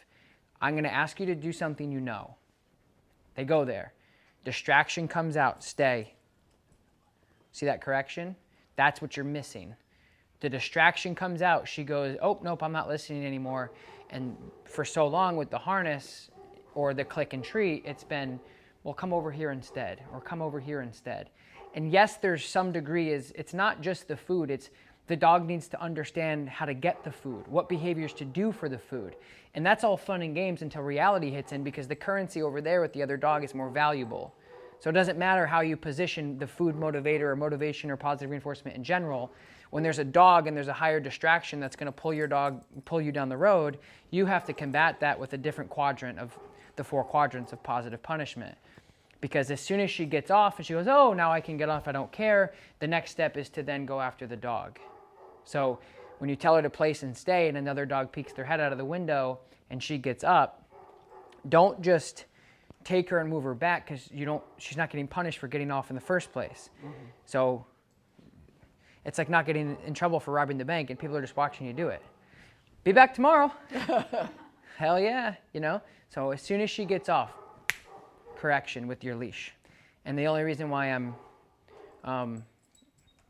I'm going to ask you to do something you know. They go there. Distraction comes out. Stay. See that correction? That's what you're missing. The distraction comes out. She goes, oh, nope, I'm not listening anymore. And for so long with the harness or the click and treat, it's been, well, come over here instead, or come over here instead. And yes, there's some degree it's not just the food, it's the dog needs to understand how to get the food, what behaviors to do for the food. And that's all fun and games until reality hits in, because the currency over there with the other dog is more valuable. So it doesn't matter how you position the food motivator or motivation or positive reinforcement in general. When there's a dog and there's a higher distraction that's going to pull you down the road, you have to combat that with a different quadrant of the 4 quadrants of positive punishment. Because as soon as she gets off and she goes, oh, now I can get off, I don't care, the next step is to then go after the dog. So when you tell her to place and stay and another dog peeks their head out of the window and she gets up, don't just take her and move her back, because she's not getting punished for getting off in the first place. Mm-hmm. So it's like not getting in trouble for robbing the bank and people are just watching you do it. Be back tomorrow. Hell yeah, So as soon as she gets off, correction with your leash. And the only reason why I'm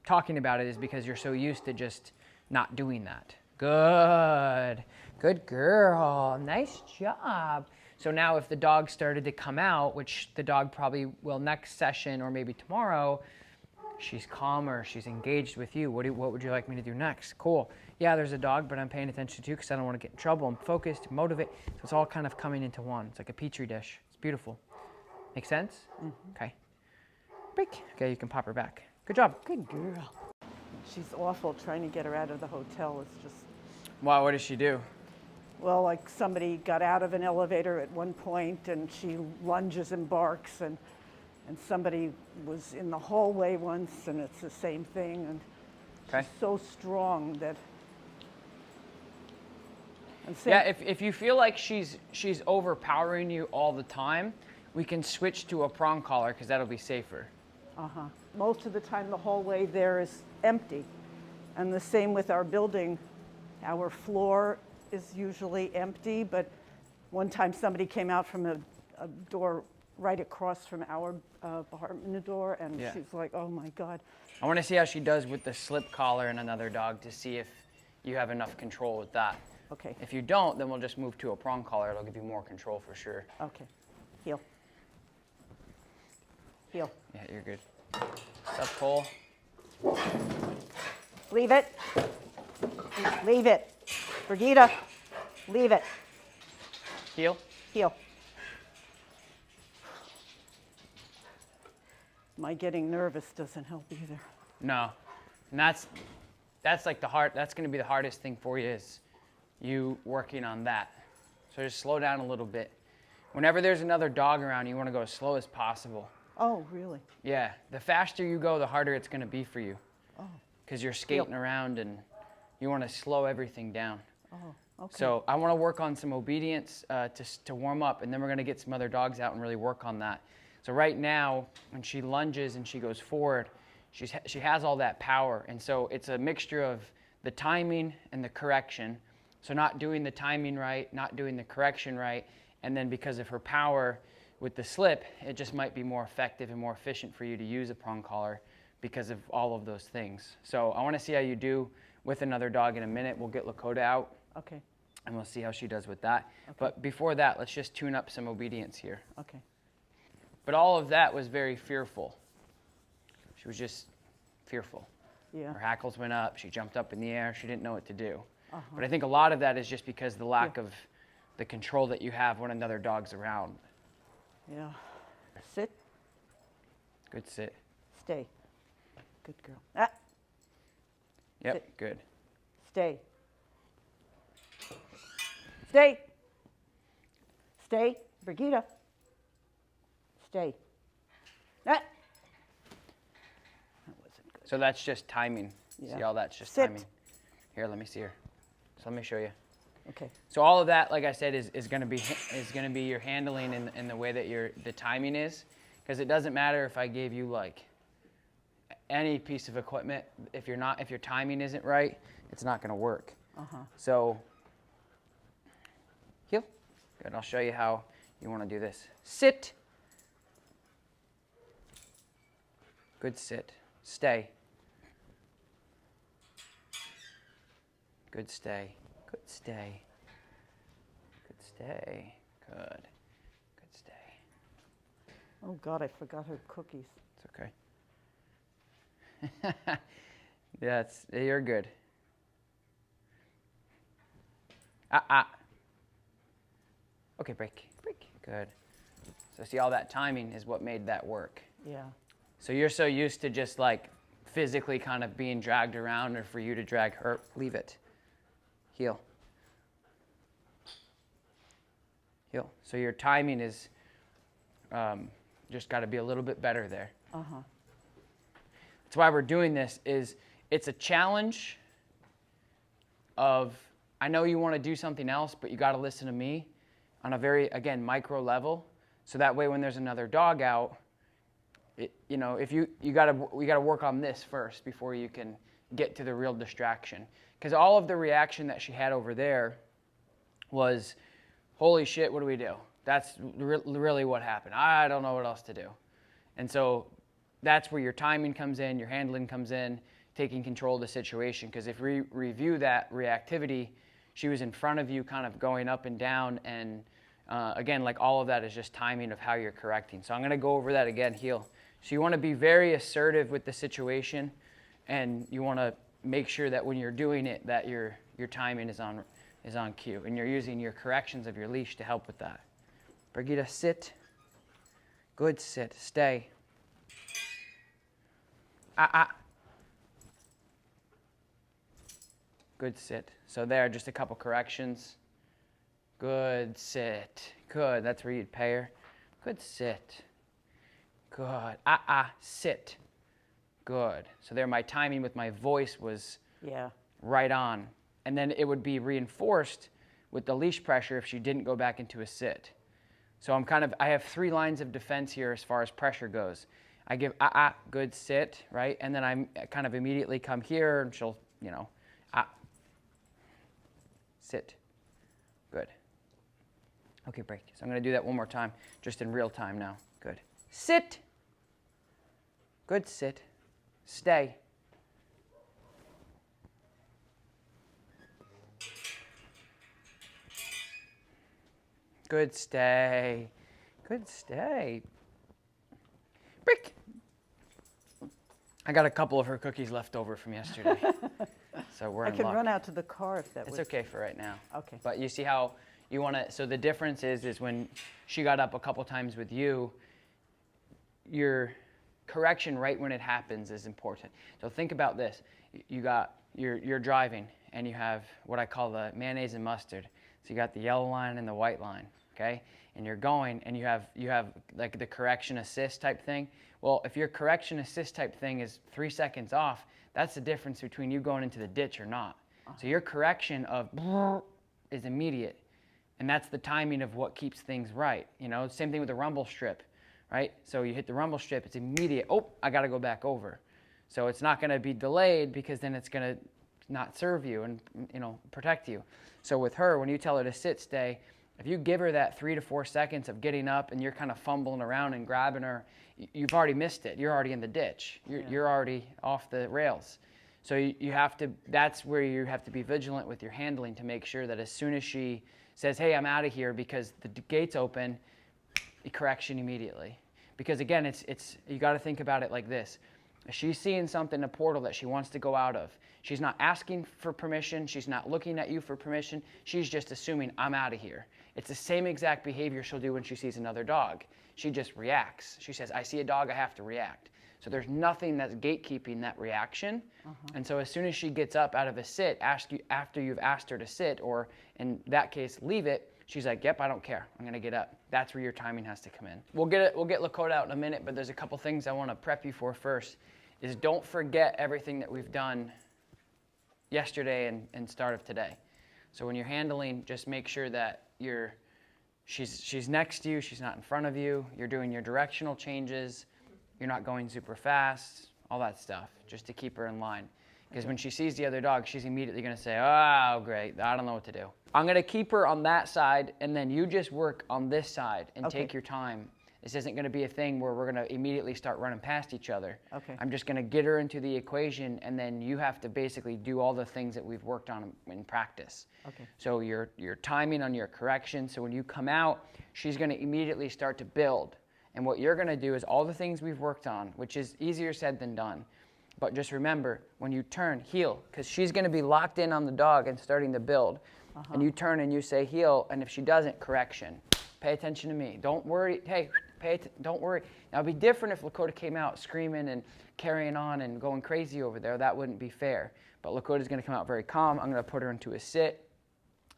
talking about it is because you're so used to just not doing that. Good. Good girl. Nice job. So now if the dog started to come out, which the dog probably will next session or maybe tomorrow, she's calmer, she's engaged with you. What would you like me to do next? Cool. Yeah, there's a dog, but I'm paying attention to you because I don't want to get in trouble. I'm focused, motivate. So it's all kind of coming into one. It's like a petri dish. It's beautiful. Make sense? Mm-hmm. Okay. Break. Okay, you can pop her back. Good job. Good girl. She's awful trying to get her out of the hotel. It's just... Wow, what does she do? Well, like somebody got out of an elevator at one point and she lunges and barks, and somebody was in the hallway once and it's the same thing, and she's so strong that... Yeah, if you feel like she's overpowering you all the time, we can switch to a prong collar because that'll be safer. Uh-huh. Most of the time the hallway there is empty. And the same with our building. Our floor is usually empty, but one time somebody came out from a door right across from our apartment door, and she's like, oh my God. I want to see how she does with the slip collar and another dog to see if you have enough control with that. Okay. If you don't, then we'll just move to a prong collar. It'll give you more control for sure. Okay. Heel. Heel. Yeah, you're good. Step pull. Leave it. Leave it. Brigitta, leave it. Heel. Heel. My getting nervous doesn't help either. No. And that's like that's going to be the hardest thing for you, is you working on that. So just slow down a little bit. Whenever there's another dog around, you want to go as slow as possible. Oh, really? Yeah. The faster you go, the harder it's going to be for you. Oh. Because you're skating around and you want to slow everything down. Oh, okay. So I want to work on some obedience to warm up, and then we're going to get some other dogs out and really work on that. So right now, when she lunges and she goes forward, she has all that power. And so it's a mixture of the timing and the correction. So not doing the timing right, not doing the correction right, and then because of her power with the slip, it just might be more effective and more efficient for you to use a prong collar because of all of those things. So I want to see how you do with another dog in a minute. We'll get Lakota out. Okay. And we'll see how she does with that. Okay. But before that, let's just tune up some obedience here. Okay. But all of that was very fearful. She was just fearful. Yeah. Her hackles went up. She jumped up in the air. She didn't know what to do. Uh-huh. But I think a lot of that is just because the lack of the control that you have when another dog's around. Yeah. Sit. Good sit. Stay. Good girl. Ah, Yep, Sit. good. stay. Stay. Stay. Brigitta. Stay. Ah. That wasn't good. So that's just timing. Yeah. See all that's just Sit. timing. Here, let me see her. So let me show you. Okay. So all of that, like I said, is going to be your handling in the way that the timing is, because it doesn't matter if I gave you like any piece of equipment, if your timing isn't right, it's not going to work. So heel, good. I'll show you how you want to do this. Sit. Good sit. Stay. Good stay. Good stay. Good stay. Good. Good stay. Oh God, I forgot her cookies. It's okay. You're good. Okay, break. Break. Good. So see, all that timing is what made that work. Yeah. So you're so used to just like physically kind of being dragged around, or for you to drag her, leave it. Heel. Heel. So your timing is just got to be a little bit better there. That's why we're doing this. It's a challenge of, I know you want to do something else, but you got to listen to me on a very, again, micro level. So that way when there's another dog out, if we got to work on this first before you can get to the real distraction. Because all of the reaction that she had over there was, holy shit, what do we do? That's really what happened. I don't know what else to do. And so that's where your timing comes in, your handling comes in, taking control of the situation. Because if we review that reactivity, she was in front of you kind of going up and down. And again, like all of that is just timing of how you're correcting. So I'm going to go over that again, heel. So you want to be very assertive with the situation, and you want to make sure that when you're doing it, that your timing is on cue, and you're using your corrections of your leash to help with that. Brigitta, sit. Good sit. Stay. Good sit. So there, just a couple corrections. Good sit. Good. That's where you'd pay her. Good sit. Good. Sit. Good. So there, my timing with my voice was right on. And then it would be reinforced with the leash pressure if she didn't go back into a sit. So I have 3 lines of defense here as far as pressure goes. I give good sit, right? And then I kind of immediately come here, and she'll, sit. Good. Okay, break. So I'm going to do that one more time, just in real time now. Good. Sit. Good sit. Stay. Good stay. Good stay. Break. I got a couple of her cookies left over from yesterday. So we're in I can luck. run out to the car if that It's was... okay for right now. Okay. But you see how you want to, so the difference is when she got up a couple times with you, your correction right when it happens is important. So think about this. You're driving, and you have what I call the mayonnaise and mustard. So you got the yellow line and the white line, okay? And you're going, and you have like the correction assist type thing. Well, if your correction assist type thing is 3 seconds off, that's the difference between you going into the ditch or not. So your correction of is immediate, and that's the timing of what keeps things right. Same thing with the rumble strip, right? So you hit the rumble strip, it's immediate. Oh, I got to go back over. So it's not going to be delayed, because then it's going to not serve you and protect you. So with her, when you tell her to sit, stay, if you give her that 3 to 4 seconds of getting up and you're kind of fumbling around and grabbing her, you've already missed it. You're already in the ditch. You're already off the rails. So you have to, that's where you have to be vigilant with your handling to make sure that as soon as she says, hey, I'm out of here because the gate's open, correction immediately. Because again, it's you got to think about it like this. If she's seeing something in a portal that she wants to go out of, she's not asking for permission, she's not looking at you for permission, she's just assuming, I'm out of here. It's the same exact behavior she'll do when she sees another dog. She just reacts. She says, I see a dog, I have to react. So there's nothing that's gatekeeping that reaction. And so as soon as she gets up out of a sit, after you've asked her to sit, or in that case, leave it, she's like, yep, I don't care. I'm gonna get up. That's where your timing has to come in. We'll get Lakota out in a minute, but there's a couple things I wanna prep you for first, is don't forget everything that we've done yesterday and start of today. So when you're handling, just make sure that she's next to you, she's not in front of you, you're doing your directional changes, you're not going super fast, all that stuff, just to keep her in line. Because when she sees the other dog, she's immediately gonna say, oh, great, I don't know what to do. I'm gonna keep her on that side, and then you just work on this side and take your time. This isn't gonna be a thing where we're gonna immediately start running past each other. I'm just gonna get her into the equation, and then you have to basically do all the things that we've worked on in practice. So your timing on your correction, so when you come out, she's gonna immediately start to build. And what you're gonna do is all the things we've worked on, which is easier said than done. But just remember, when you turn, heel, because she's gonna be locked in on the dog and starting to build. And you turn and you say heel, and if she doesn't, correction. Pay attention to me. Don't worry, hey, don't worry. Now it'd be different if Lakota came out screaming and carrying on and going crazy over there. That wouldn't be fair. But Lakota's gonna come out very calm. I'm gonna put her into a sit.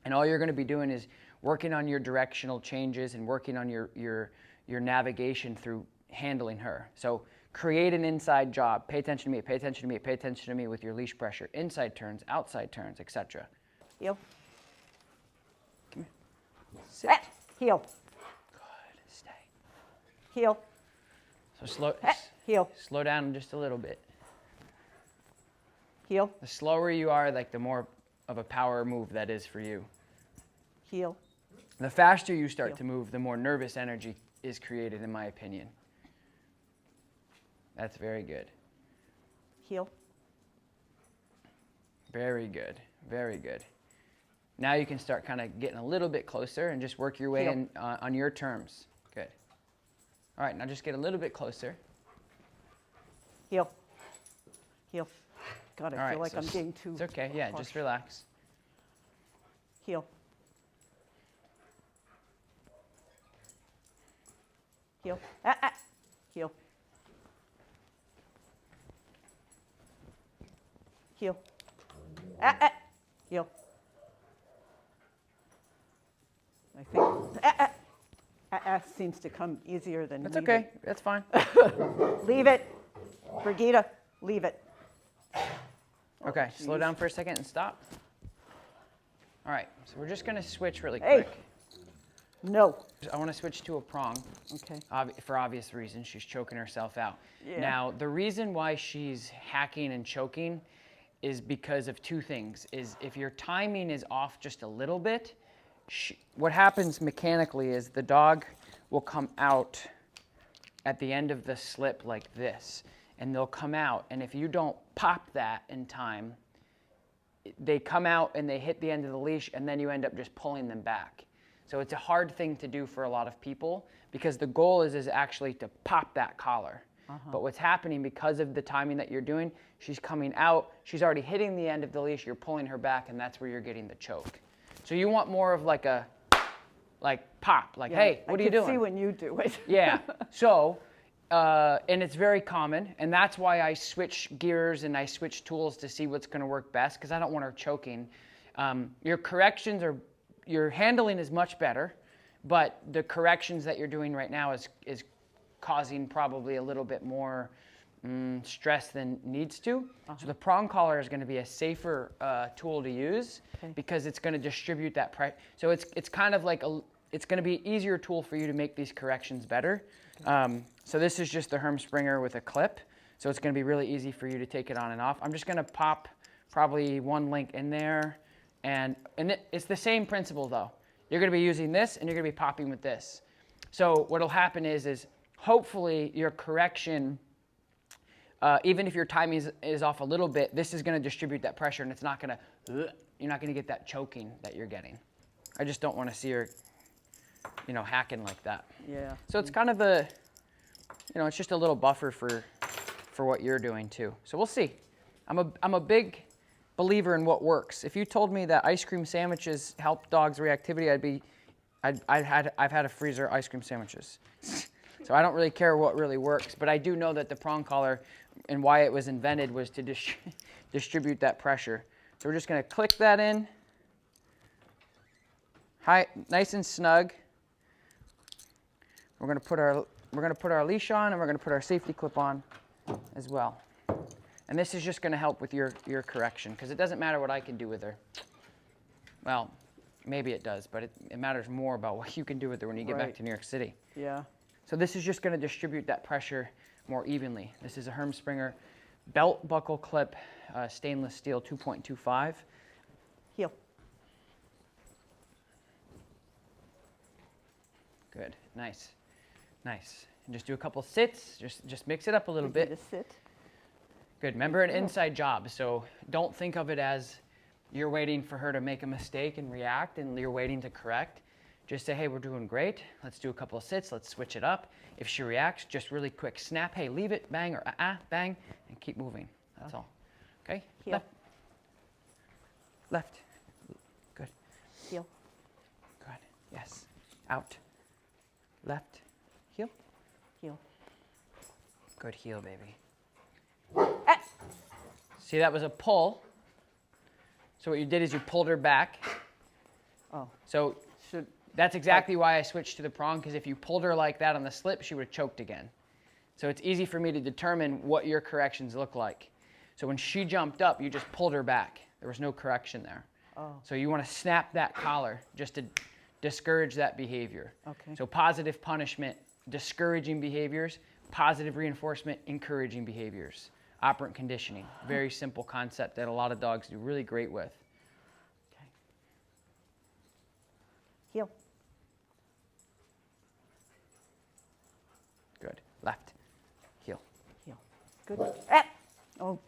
And all you're gonna be doing is working on your directional changes and working on your navigation through handling her. So create an inside job. Pay attention to me, pay attention to me, pay attention to me with your leash pressure. Inside turns, outside turns, etc. Heel. Come here. Sit. Heel. Good. Stay. Heel. So Heel. slow down just a little bit. Heel. The slower you are, like the more of a power move that is for you. Heel. The faster you start to move, the more nervous energy is created, in my opinion. That's very good. Heel. Very good. Very good. Now you can start kind of getting a little bit closer and just work your way in on your terms. Good. All right, now just get a little bit closer. Heel. Heel. God, I All right, feel like so I'm getting too It's okay. Yeah, just relax. Heel. Heel. Heel. Heel. Heel. I think seems to come easier than That's leave okay. That's fine. it. Leave it. Brigitta, leave it. Okay, slow down for a second and stop. All right, so we're just going to switch really Hey. quick. No. I want to switch to a prong. Okay. For obvious reasons, she's choking herself out. Yeah. Now, the reason why she's hacking and choking is because of two things. Is if your timing is off just a little bit, what happens mechanically is the dog will come out at the end of the slip like this, and they'll come out, and if you don't pop that in time, they come out and they hit the end of the leash, and then you end up just pulling them back. So it's a hard thing to do for a lot of people because the goal is actually to pop that collar. But what's happening because of the timing that you're doing, she's coming out, she's already hitting the end of the leash, you're pulling her back, and that's where you're getting the choke. So you want more of like a pop, like, hey, what are you doing? I can see when you do it. Yeah. So, and it's very common, and that's why I switch gears and I switch tools to see what's going to work best because I don't want her choking. Your corrections are, your handling is much better, but the corrections that you're doing right now is causing probably a little bit more stress than needs to. So the prong collar is going to be a safer tool to use because it's going to distribute that pressure. So it's kind of like it's going to be an easier tool for you to make these corrections better. So this is just the Hermspringer with a clip. So it's going to be really easy for you to take it on and off. I'm just going to pop probably one link in there. And it's the same principle though. You're going to be using this and you're going to be popping with this. So what'll happen is hopefully your correction, even if your timing is off a little bit, this is going to distribute that pressure and it's not going to, you're not going to get that choking that you're getting. I just don't want to see her, hacking like that. Yeah. So it's kind of a, it's just a little buffer for what you're doing too. So we'll see. I'm a big believer in what works. If you told me that ice cream sandwiches help dogs' reactivity, I've had a freezer ice cream sandwiches. So I don't really care what really works, but I do know that the prong collar and why it was invented was to distribute that pressure. So we're just going to click that in, nice and snug. We're going to put our leash on, and we're going to put our safety clip on as well. And this is just going to help with your correction, because it doesn't matter what I can do with her. Well, maybe it does, but it matters more about what you can do with her when you get back to New York City. Yeah. So this is just going to distribute that pressure more evenly. This is a Hermspringer belt buckle clip, stainless steel 2.25. Heel. Good, nice, nice. And just do a couple sits, just mix it up a little bit. Just sit. Good, remember an inside job, so don't think of it as you're waiting for her to make a mistake and react and you're waiting to correct. Just say, hey, we're doing great. Let's do a couple of sits. Let's switch it up. If she reacts, just really quick snap. Hey, leave it, bang, or bang, and keep moving. That's all. Okay? Heel. Left. Left. Good. Heel. Good. Yes. Out. Left. Heel. Heel. Good heel, baby. See, that was a pull. So what you did is you pulled her back. Oh. So that's exactly why I switched to the prong, because if you pulled her like that on the slip, she would have choked again. So it's easy for me to determine what your corrections look like. So when she jumped up, you just pulled her back. There was no correction there. Oh. So you want to snap that collar just to discourage that behavior. Okay. So positive punishment, discouraging behaviors, positive reinforcement, encouraging behaviors. Operant conditioning, very simple concept that a lot of dogs do really great with. Okay. Heel. Good. Left. Heel. Heel. Good. Oh.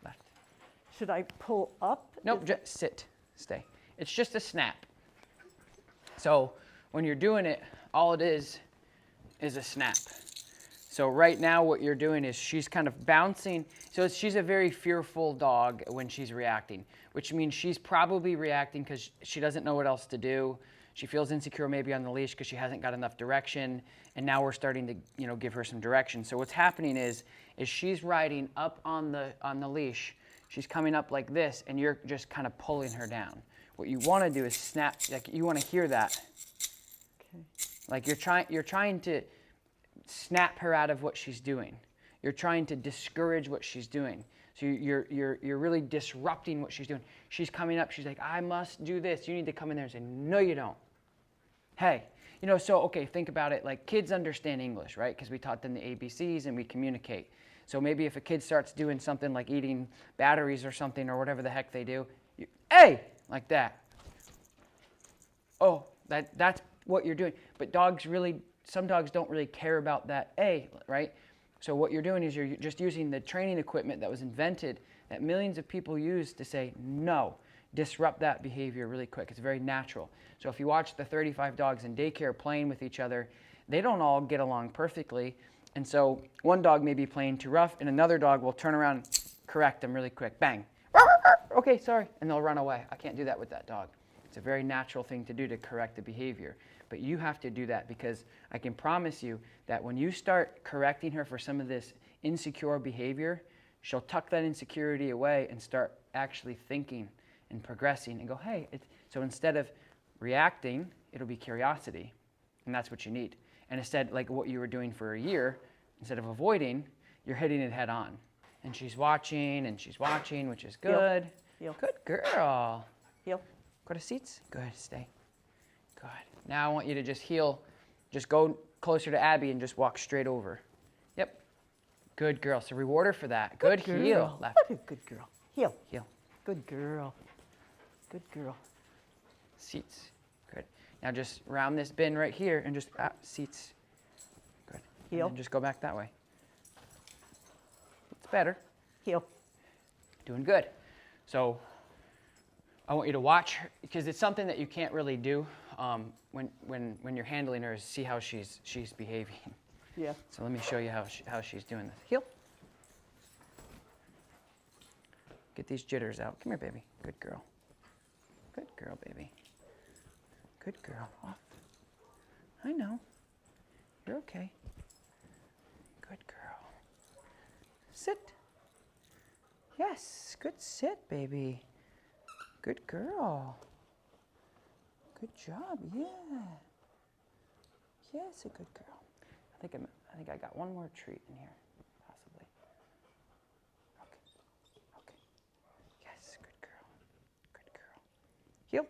Left. Should I pull up? Nope, just sit. Stay. It's just a snap. So when you're doing it, all it is a snap. So right now what you're doing is she's kind of bouncing. So she's a very fearful dog when she's reacting, which means she's probably reacting because she doesn't know what else to do. She feels insecure maybe on the leash because she hasn't got enough direction. And now we're starting to give her some direction. So what's happening is she's riding up on the leash. She's coming up like this, and you're just kind of pulling her down. What you want to do is snap. Like you want to hear that. Okay. Like you're trying to snap her out of what she's doing. You're trying to discourage what she's doing. So you're really disrupting what she's doing. She's coming up. She's like, I must do this. You need to come in there and say, no, you don't. Hey, so okay, think about it. Like kids understand English, right? Because we taught them the ABCs and we communicate. So maybe if a kid starts doing something like eating batteries or something or whatever the heck they do, hey, like that. Oh, that's what you're doing. But some dogs don't really care about that right? So what you're doing is you're just using the training equipment that was invented that millions of people use to say, no, disrupt that behavior really quick. It's very natural. So if you watch the 35 dogs in daycare playing with each other, they don't all get along perfectly. And so one dog may be playing too rough, and another dog will turn around and correct them really quick. Bang. Okay, sorry. And they'll run away. I can't do that with that dog. It's a very natural thing to do to correct the behavior. But you have to do that because I can promise you that when you start correcting her for some of this insecure behavior, she'll tuck that insecurity away and start actually thinking and progressing and go, hey, so instead of reacting, it'll be curiosity. And that's what you need. And instead, like what you were doing for a year, instead of avoiding, you're hitting it head on. And she's watching, which is good. Heel. Good girl. Heel. Go to seats. Good, stay. Good. Now I want you to just heel, just go closer to Abby and just walk straight over. Yep. Good girl. So reward her for that. Good heel. Left. What a good girl. Heel. Heel. Good girl. Good girl. Seats. Good. Now just round this bin right here and just seats. Good. Heel. And then just go back that way. It's better. Heel. Doing good. So I want you to watch her because it's something that you can't really do when you're handling her is see how she's behaving. Yeah. So let me show you how she's doing this. Heel. Get these jitters out. Come here, baby. Good girl. Good girl, baby. Good girl. Off. I know. You're okay. Good girl. Sit. Yes, good sit, baby. Good girl. Good job, yeah. Yes, a good girl. I think I got one more treat in here, possibly. Okay. Okay. Yes, good girl. Good girl. Heel.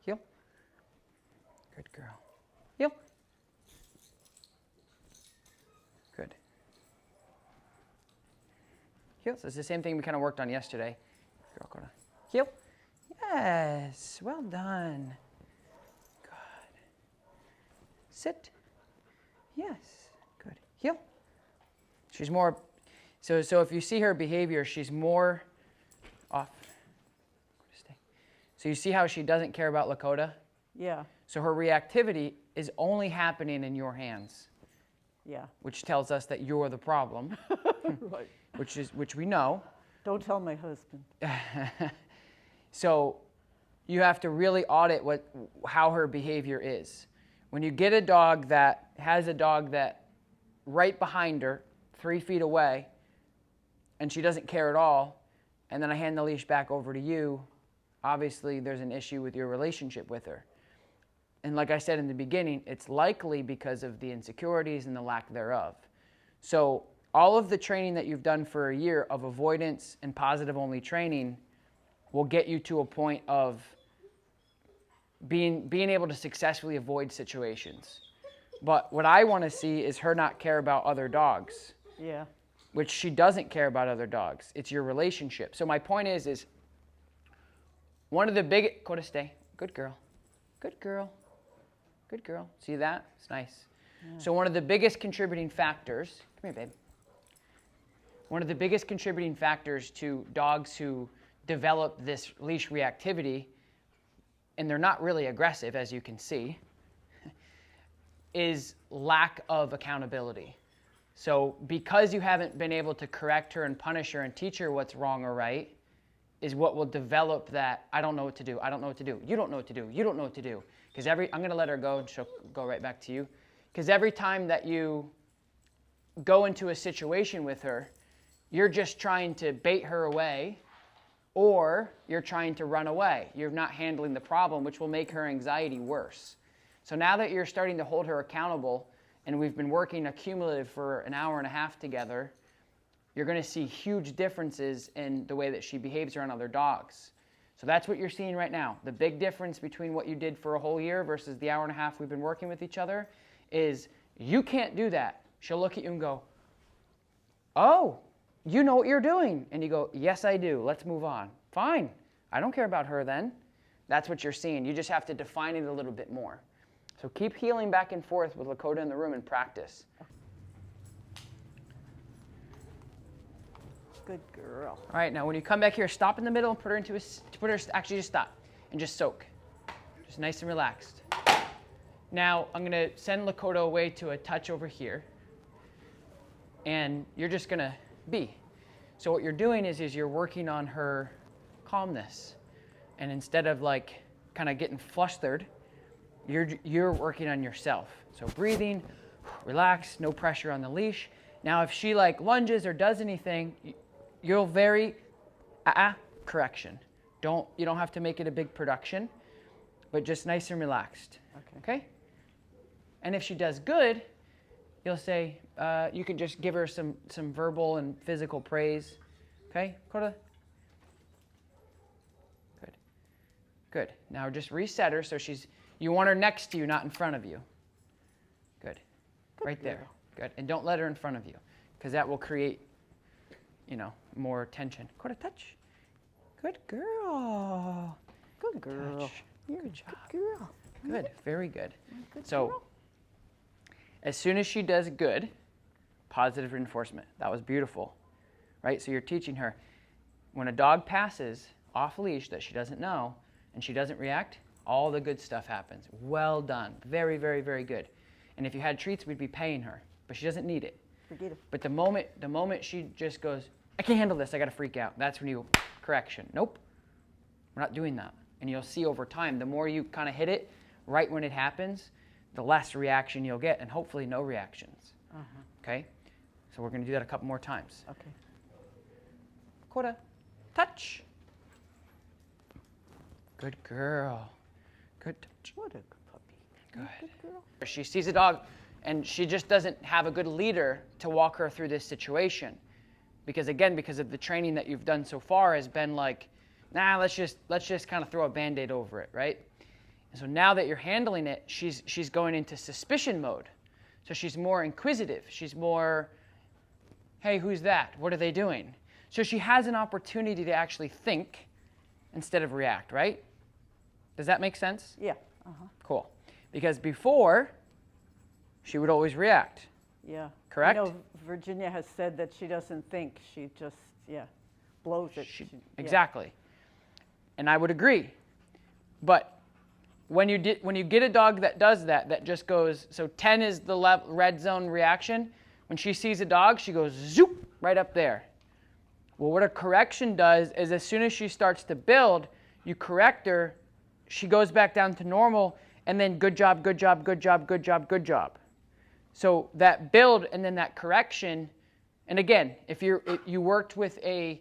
Heel. Good girl. Heel. Good. Heel. So it's the same thing we kind of worked on yesterday. Girl, go to heel. Yes. Well done. Good. Sit. Yes. Good. Heel. She's more. So if you see her behavior, she's more off. Stay. So you see how she doesn't care about Lakota? Yeah. So her reactivity is only happening in your hands. Yeah. Which tells us that you're the problem. Right. Which we know. Don't tell my husband. So you have to really audit how her behavior is. When you get a dog that has a dog that right behind her, 3 feet away, and she doesn't care at all, and then I hand the leash back over to you, obviously there's an issue with your relationship with her. And like I said in the beginning, it's likely because of the insecurities and the lack thereof. So all of the training that you've done for a year of avoidance and positive only training will get you to a point of being able to successfully avoid situations. But what I want to see is her not care about other dogs. Yeah. Which she doesn't care about other dogs. It's your relationship. So my point is one of the big, go to stay. Good girl. Good girl. Good girl. See that? It's nice. Yeah. So one of the biggest contributing factors, come here, babe. One of the biggest contributing factors to dogs who develop this leash reactivity, and they're not really aggressive, as you can see, is lack of accountability. So because you haven't been able to correct her and punish her and teach her what's wrong or right, is what will develop that, I don't know what to do, I don't know what to do, you don't know what to do, you don't know what to do. Because I'm going to let her go and she'll go right back to you. Because every time that you go into a situation with her, you're just trying to bait her away, or you're trying to run away. You're not handling the problem, which will make her anxiety worse. So now that you're starting to hold her accountable, and we've been working accumulative for an hour and a half together, you're going to see huge differences in the way that she behaves around other dogs. So that's what you're seeing right now. The big difference between what you did for a whole year versus the hour and a half we've been working with each other is you can't do that. She'll look at you and go, oh, you know what you're doing. And you go, yes, I do. Let's move on. Fine. I don't care about her then. That's what you're seeing. You just have to define it a little bit more. So keep healing back and forth with Lakota in the room and practice. Good girl. All right, now when you come back here, stop in the middle and put her actually just stop and just soak. Just nice and relaxed. Now I'm going to send Lakota away to a touch over here. And you're just going to be. So what you're doing is you're working on her calmness. And instead of like kind of getting flustered, you're working on yourself. So breathing, relax, no pressure on the leash. Now if she like lunges or does anything, you'll very correction. You don't have to make it a big production, but just nice and relaxed. Okay? And if she does good, you'll say, you can just give her some verbal and physical praise. Okay? Kota? Good. Good. Now just reset her so you want her next to you, not in front of you. Good. Right there. Good. And don't let her in front of you, because that will create, more tension. Kota, touch. Good girl. Good girl. Touch. Good job. Good girl. Good. Very good. Good So girl. as soon as she does good, positive reinforcement. That was beautiful, right? So you're teaching her when a dog passes off leash that she doesn't know and she doesn't react, all the good stuff happens. Well done. Very, very, very good. And if you had treats, we'd be paying her, but she doesn't need it. Brigitta. But the moment she just goes, I can't handle this, I got to freak out. That's when you correction. Nope. We're not doing that. And you'll see over time, the more you kind of hit it right when it happens, the less reaction you'll get, and hopefully no reactions. Okay? So we're going to do that a couple more times. Okay. Quarter. Touch. Good girl. Good touch. What a good puppy. Good. Good girl. She sees a dog, and she just doesn't have a good leader to walk her through this situation. Because again, because of the training that you've done so far has been like, nah, let's just kind of throw a Band-Aid over it, right? And so now that you're handling it, she's going into suspicion mode. So she's more inquisitive. She's more, hey, who's that? What are they doing? So she has an opportunity to actually think instead of react, right? Does that make sense? Yeah. Cool. Because before, she would always react. Yeah. Correct? You know, Virginia has said that she doesn't think. She just, blows it. Yeah. Exactly. And I would agree. But when you get a dog that does that, that just goes, so 10 is the red zone reaction. When she sees a dog, she goes zoop right up there. Well, what a correction does is as soon as she starts to build, you correct her, she goes back down to normal, and then good job, good job, good job, good job, good job. So that build and then that correction, and again, if you worked with a,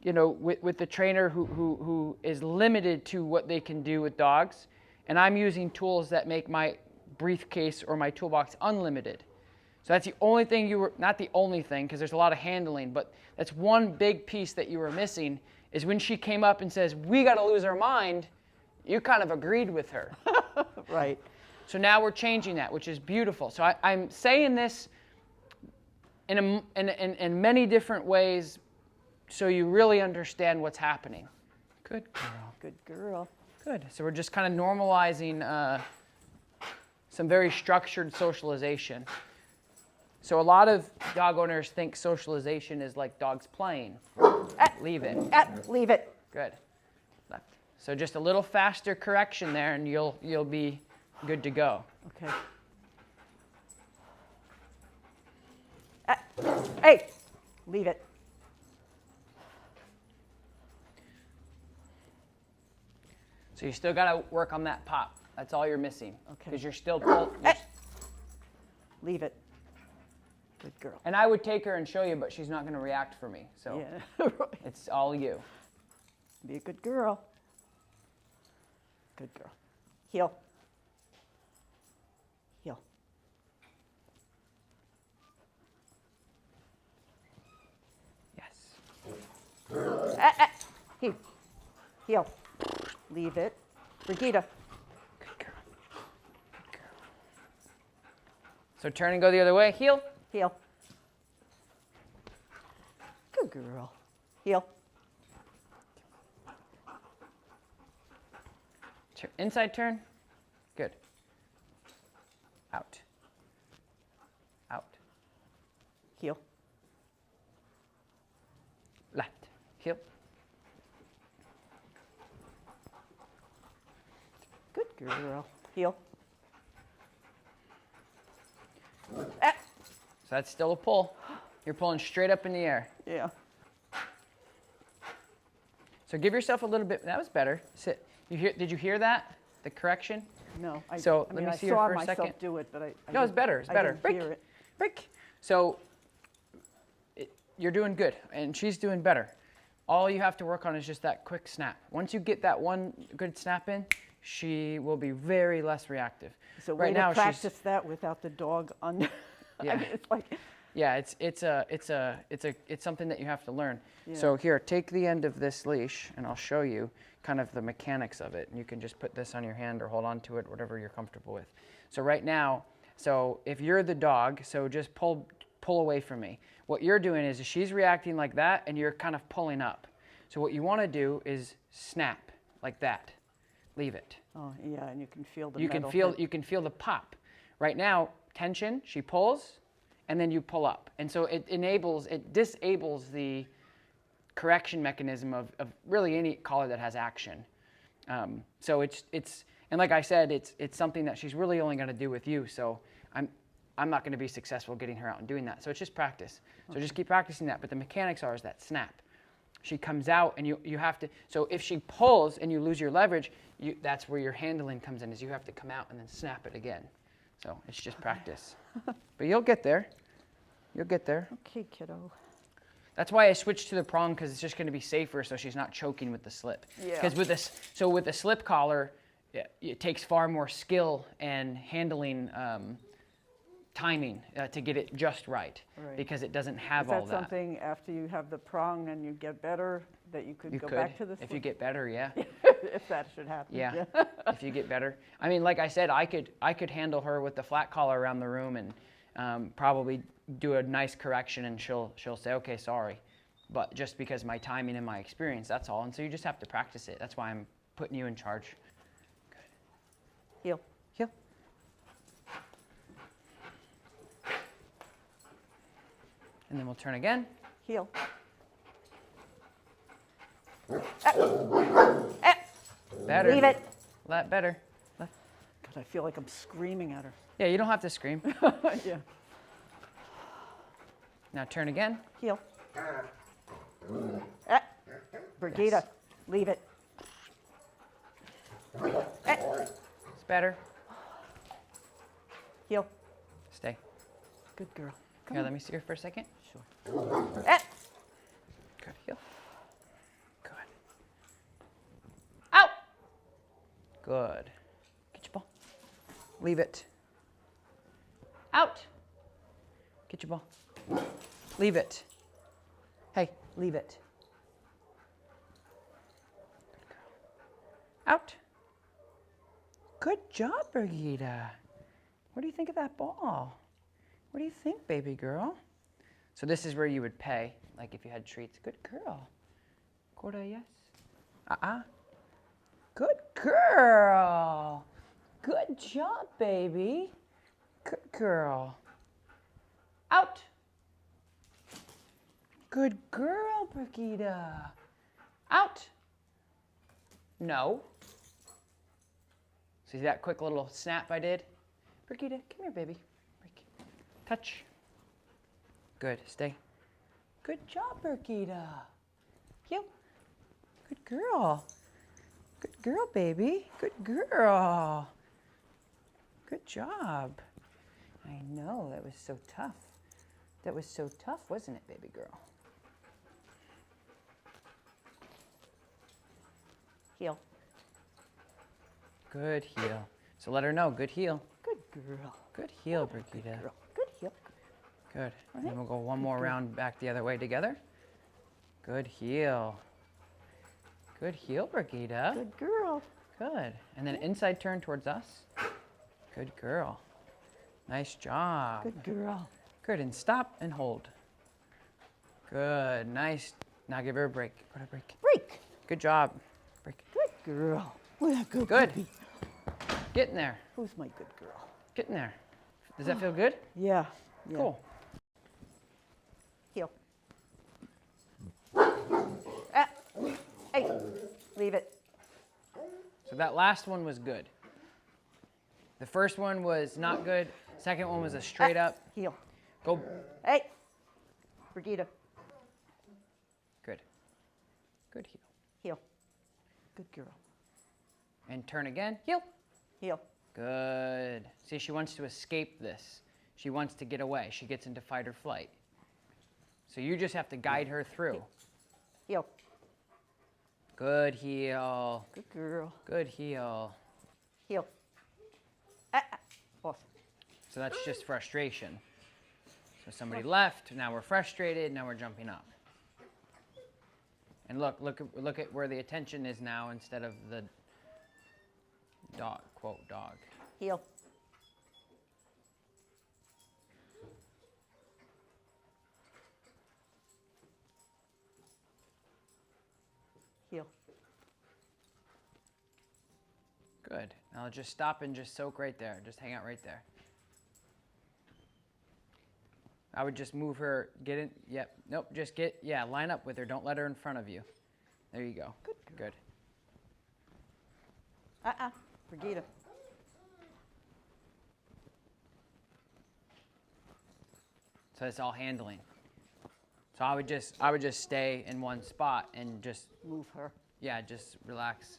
with the trainer who is limited to what they can do with dogs, and I'm using tools that make my briefcase or my toolbox unlimited. So that's the only thing not the only thing, because there's a lot of handling, but that's one big piece that you were missing, is when she came up and says, we got to lose our mind, you kind of agreed with her. Right. So now we're changing that, which is beautiful. So I'm saying this in many different ways so you really understand what's happening. Good girl. Good girl. Good. So we're just kind of normalizing some very structured socialization. So a lot of dog owners think socialization is like dogs playing. Leave it. Leave it. Good. Left. So just a little faster correction there, and you'll be good to go. Okay. Hey, leave it. So you still got to work on that pop. That's all you're missing. Okay. Because you're still Leave it. Good girl. And I would take her and show you, but she's not going to react for me. So Right. it's all you. Be a good girl. Good girl. Heel. Heel. Yes. Heel. Heel. Leave it. Brigitta. Good girl. Good girl. So turn and go the other way. Heel. Heel. Good girl. Heel. Inside turn. Good. Out. Out. Heel. Left. Heel. Good girl. Heel. So that's still a pull. You're pulling straight up in the air. Yeah. So give yourself a little bit. That was better. Sit. Did you hear that? The correction? No. Let me I see her saw for a myself second. do it, but I No, it's better. It's better. I didn't hear it. Break. So you're doing good, and she's doing better. All you have to work on is just that quick snap. Once you get that one good snap in, she will be very less reactive. So right way now, to practice that without the dog under. Yeah. I mean, it's like. Yeah, it's something that you have to learn. Yeah. So here, take the end of this leash, and I'll show you kind of the mechanics of it. And you can just put this on your hand or hold on to it, whatever you're comfortable with. So right now, so if you're the dog, so just pull away from me. What you're doing is she's reacting like that, and you're kind of pulling up. So what you want to do is snap like that. Leave it. Oh yeah, and you can feel the. You can feel the pop. Right now, tension. She pulls, and then you pull up, and so it disables the correction mechanism of really any collar that has action. So it's and like I said, it's something that she's really only going to do with you. So I'm not going to be successful getting her out and doing that. So it's just practice. So just keep practicing that. But the mechanics is that snap. she comes out, and you have to, so if she pulls and you lose your leverage, that's where your handling comes in, is you have to come out and then snap it again. So it's just practice. But you'll get there. You'll get there. Okay, kiddo. That's why I switched to the prong, because it's just going to be safer, so she's not choking with the slip. Yeah. Because with this, so with the slip collar, it takes far more skill and handling timing to get it just right, because it doesn't have all that. Is that something after you have the prong and you get better that you could back to the slip? If you get better, yeah. If that should happen. Yeah. If you get better. I mean, like I said, I could handle her with the flat collar around the room and probably do a nice correction, and she'll say, okay, sorry. But just because my timing and my experience, that's all. And so you just have to practice it. That's why I'm putting you in charge. Good. Heel. Heel. And then we'll turn again. Heel. Better. Leave it. Better. God, I feel like I'm screaming at her. Yeah, you don't have to scream. Yeah. Now turn again. Heel. Brigitta, Yes. leave it. It's better. Heel. Stay. Good girl. Come Here, on. let me see her for a second. Sure. Good. Heel. Good. Out. Good. Get your ball. Leave it. Out. Get your ball. Leave it. Hey, leave it. Good girl. Out. Good job, Brigitta. What do you think of that ball? What do you think, baby girl? So this is where you would pay, like if you had treats. Good girl. Cora, yes. Good girl. Good job, baby. Good girl. Out. Good girl, Brigitta. Out. No. See that quick little snap I did? Brigitta, come here, baby. Touch. Good. Stay. Good job, Brigitta. Heel. Good girl. Good girl, baby. Good girl. Good job. I know, that was so tough. That was so tough, wasn't it, baby girl? Heel. Good heel. So let her know, good heel. Good girl. Good heel, Brigitta. Good girl. Good heel. Good. And then we'll go one more round back the other way together. Good heel. Good heel, Brigitta. Good girl. Good. And then inside turn towards us. Good girl. Nice job. Good girl. Good. And stop and hold. Good. Nice. Now give her a break. Put a break. Break. Good job. Break. Good girl. Look at that good Good. puppy. Get in there. Who's my good girl? Get in there. Does that feel good? Yeah. Yeah. Cool. Heel. Hey, leave it. So that last one was good. The first one was not good. Second one was a straight up. Heel. Go. Hey, Brigitta. Good. Good heel. Heel. Good girl. And turn again. Heel. Heel. Good. See, she wants to escape this. She wants to get away. She gets into fight or flight. So you just have to guide her through. Heel. Good heel. Good girl. Good heel. Heel. Off. So that's just frustration. So somebody left, now we're frustrated, now we're jumping up. And look at where the attention is now instead of the dog, quote, dog. Heel. Heel. Good. Now just stop and just soak right there. Just hang out right there. I would just move her, get in, yep, nope, just get, yeah, line up with her. Don't let her in front of you. There you go. Good. Good. Brigitta. So it's all handling. So I would just stay in one spot and just, Move her. yeah, just relax.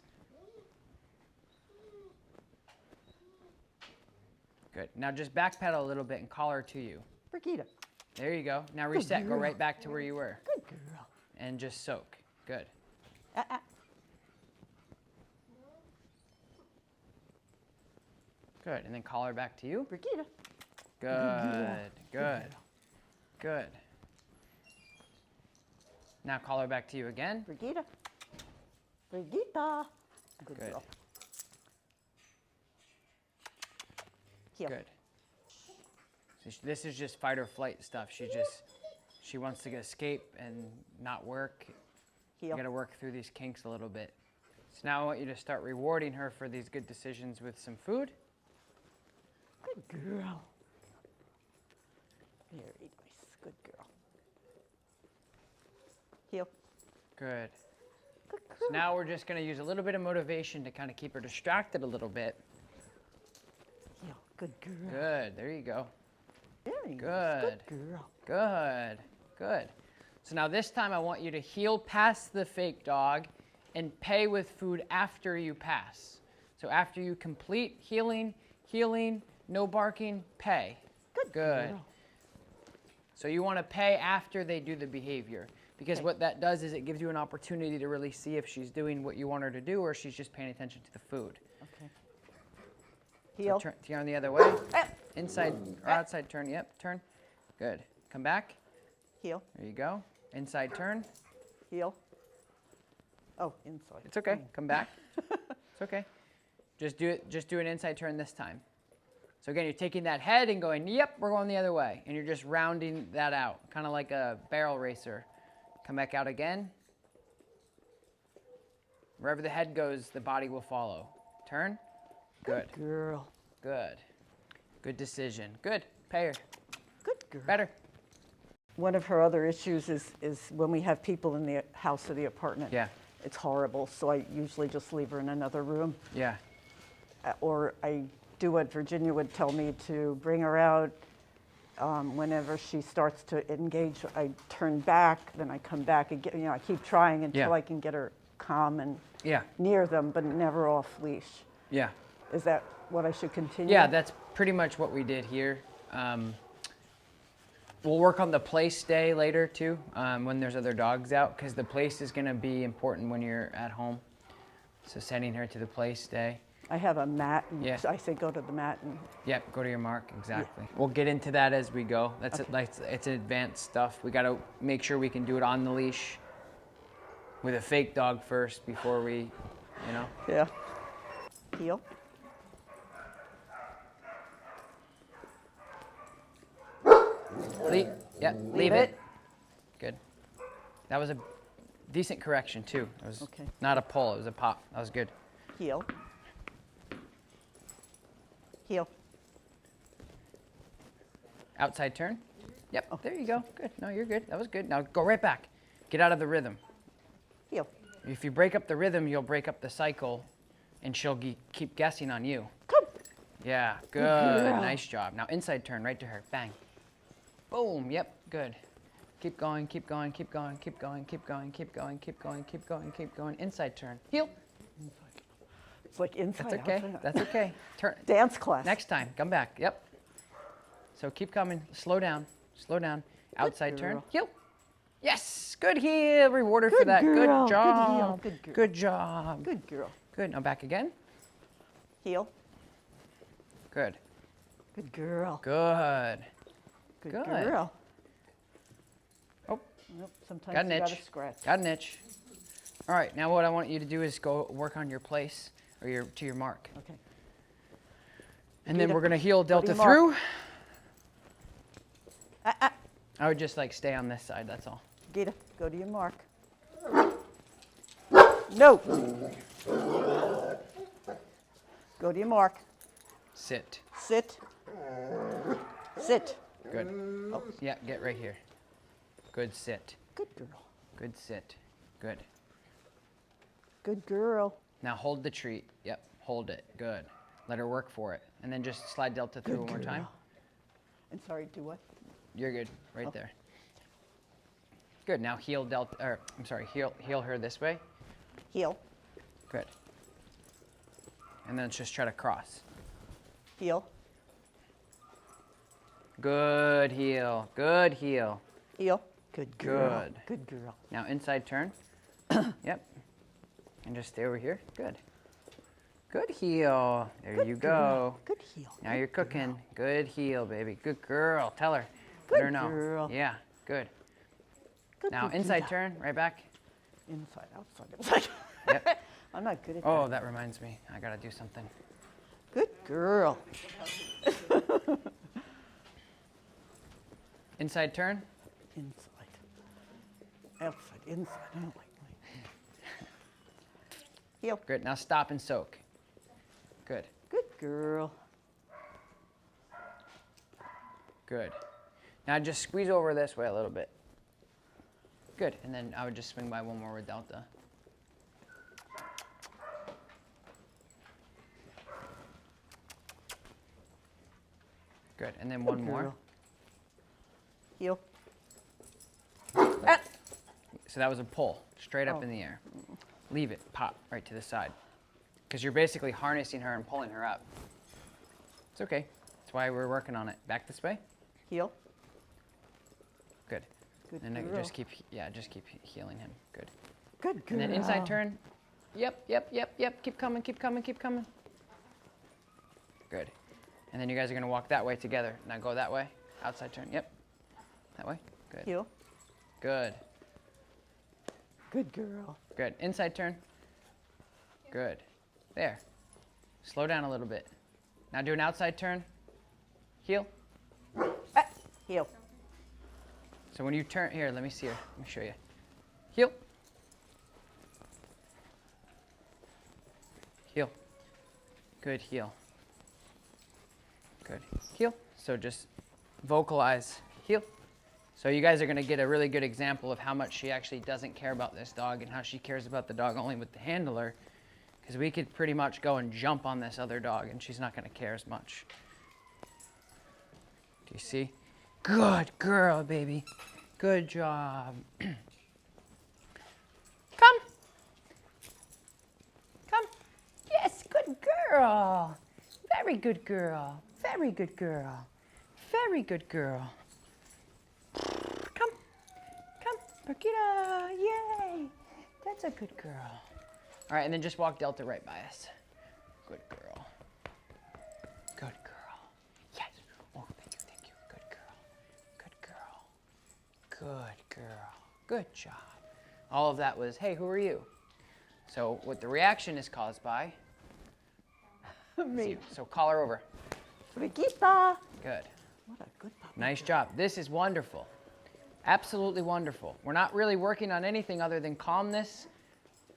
Good. Now just backpedal a little bit and call her to you. Brigitta. There you go. Now reset. Go girl. right back to where you were. Good girl. And just soak. Good. Good. And then call her back to you. Brigitta. Good. Good. Good. Now call her back to you again. Brigitta. Brigitta. Good Good. girl. Heel. Good. So this is just fight or flight stuff. She wants to escape and not work. You Heel. got to work through these kinks a little bit. So now I want you to start rewarding her for these good decisions with some food. Good girl. Very nice. Good girl. Heel. Good. Good girl. So now we're just going to use a little bit of motivation to kind of keep her distracted a little bit. Heel. Good girl. Good. There you go. Very Good. nice. Good girl. Good. Good. So now this time I want you to heel past the fake dog and pay with food after you pass. So after you complete healing, no barking, pay. Good Good. girl. So you want to pay after they do the behavior, because Okay. what that does is it gives you an opportunity to really see if she's doing what you want her to do or she's just paying attention to the food. Okay. So Heel. turn the other way. Ah. Inside or outside turn. Yep, turn. Good. Come back. Heel. There you go. Inside turn. Heel. Oh, inside. It's okay. Come back. It's okay. Just do an inside turn this time. So again, you're taking that head and going, yep, we're going the other way. And you're just rounding that out, kind of like a barrel racer. Come back out again. Wherever the head goes, the body will follow. Turn. Good. Girl. Good. Good decision. Good. Pay her. Good girl. Better. One of her other issues is when we have people in the house or the apartment. Yeah. It's horrible, so I usually just leave her in another room. Yeah. Or I do what Virginia would tell me to bring her out. Whenever she starts to engage, I turn back, then I come back again. I keep trying until Yeah. I can get her calm and Yeah. near them, but never off leash. Yeah. Is that what I should continue? Yeah, that's pretty much what we did here. We'll work on the place day later too, when there's other dogs out, because the place is going to be important when you're at home. So sending her to the place day. I have a mat, and Yeah. I say go to the mat. And Yep, go to your mark, exactly. We'll get into that as we go. That's it's advanced stuff. We got to make sure we can do it on the leash with a fake dog first before we, yeah. Heel. Leave it. Good. That was a decent correction too. It was Okay. not a pull, it was a pop. That was good. Heel. Heel. Outside turn. Yep, there you go. Good. No, you're good. That was good. Now go right back. Get out of the rhythm. Heel. If you break up the rhythm, you'll break up the cycle and she'll keep guessing on you. Come. Yeah, good. girl. Nice job. Now inside turn right to her. Bang. Boom. Yep, good. Keep going, keep going, keep going, keep going, keep going, keep going, keep going, keep going, keep going. Inside turn. Heel. It's like inside. That's okay. outside. That's okay. Turn. Dance class. Next time. Come back. Yep. So keep coming. Slow down. Slow down. Outside turn. girl. Heel. Yes. Good heel. Reward her for Good that. girl. Good Good job. heel. Good girl. Good job. Good girl. Good. Now back again. Heel. Good. Good girl. Good. Good, Good. girl. Oh, Nope, sometimes got an you itch. gotta scratch. Got an itch. All right. Now what I want you to do is go work on your place or to your mark. Okay. And then Gita, we're going to heel go to delta your mark. through. Ah. I would just like stay on this side. That's all. Gita, go to your mark. No. Go to your mark. Sit. Sit. Sit. Good. Oh, yeah, get right here. Good sit. Good girl. Good sit. Good. Good girl. Now hold the treat. Yep, hold it. Good. Let her work for it. And then just slide delta through Good one more time. girl. And sorry, do what? You're good. Right Okay. there. Good. Now heel Delta, or I'm sorry, heel her this way. Heel, Good. And then let's just try to cross. heel, Good heel. Good heel. heel. Good girl. Good. Good girl. Now inside turn. Yep. And just stay over here. Good. Good heel. There Good you girl. go. Good heel. Now you're Good girl. cooking. Good heel, baby. Good girl. Tell her. Good Let her know. girl. Yeah. Good. Good Now inside turn. Right back. Inside, outside, inside. Yep. I'm not good at Oh, that. that reminds me. I gotta do something. Good girl. Inside turn. Inside. Outside, inside. I don't like my. Heel. Good. Now stop and soak. Good. Good girl. Good. Now just squeeze over this way a little bit. Good. And then I would just swing by one more with Delta. Good. And then Good one more. girl. Heel. So that was a pull, straight up Oh. in the air. Leave it, pop right to the side. Because you're basically harnessing her and pulling her up. It's okay. That's why we're working on it. Back this way. Heel. Good. Good And then girl. just keep healing him. Good. Good girl. And then inside turn. Yep. Keep coming. Good. And then you guys are going to walk that way together. Now go that way. Outside turn. Yep. That way. Good. Heel. Good. Good girl. Good. Inside turn. Good. There. Slow down a little bit. Now do an outside turn. Heel. Heel. So when you turn, here, let me see her. Let me show you. Heel. Heel. Good heel. Good. Heel. So just vocalize heel. So you guys are going to get a really good example of how much she actually doesn't care about this dog and how she cares about the dog only with the handler. Because we could pretty much go and jump on this other dog and she's not going to care as much. Do you see? Good girl, baby. Good job. Come. Come. Yes, good girl. Very good girl. Very good girl. Very good girl. Come. Come. Brigitta. Yay. That's a good girl. All right, and then just walk Delta right by us. Good girl. Good girl. Yes. Oh, thank you. Good girl. Good girl. Good girl. Good job. All of that was, hey, who are you? So what the reaction is caused by, Me. so call her over. Brigitta. Good. What a good puppy. Nice job. This is wonderful. Absolutely wonderful. We're not really working on anything other than calmness,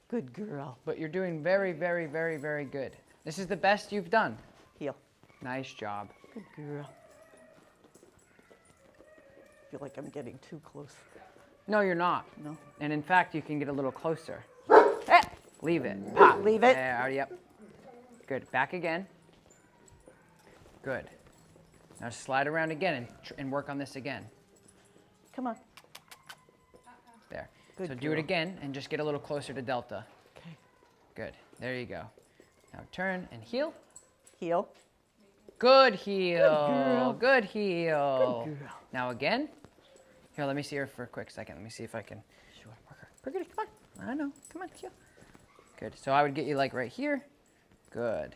Good girl. but you're doing very, very, very, very good. This is the best you've done. Heel. Nice job. Good girl. I feel like I'm getting too close. No, you're not. No. And in fact, you can get a little closer. Eh. Leave it. Pop. Leave it. There, yep. Good. Back again. Good. Now slide around again and work on this again. Come on. There. Good So do it girl. again and just get a little closer to Delta. Okay. Good. There you go. Now turn and heel. Heel. Good heel. girl. Good heel. Good girl. Now again. Here, let me see her for a quick second. Let me see if I can. Sure. Brigitta, come on. I know. Come on, heel. Good. So I would get you like right here. Good.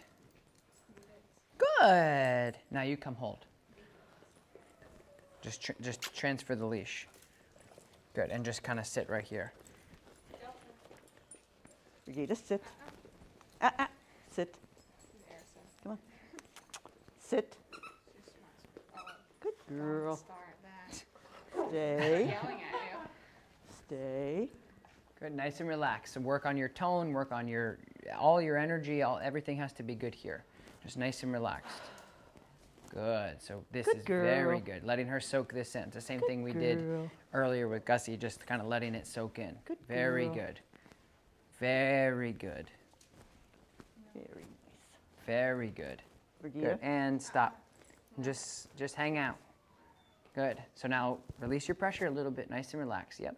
Good. Now you come hold. Just transfer the leash. Good. And just kind of sit right here. Brigitta, sit. Sit. Come on. Sit. Good girl. Start that. Stay. Yelling at you. Stay. Good. Nice and relaxed. So work on your tone. Work on all your energy. Everything has to be good here. Just nice and relaxed. Good. So this Good is very girl. good. Letting her soak this in. It's the same Good thing we did girl. earlier with Gussie, just kind of letting it soak in. Good Very girl. good. Very good. Very nice. Very good. Brigitta. Good. And stop. Just hang out. Good. So now release your pressure a little bit, nice and relaxed. Yep.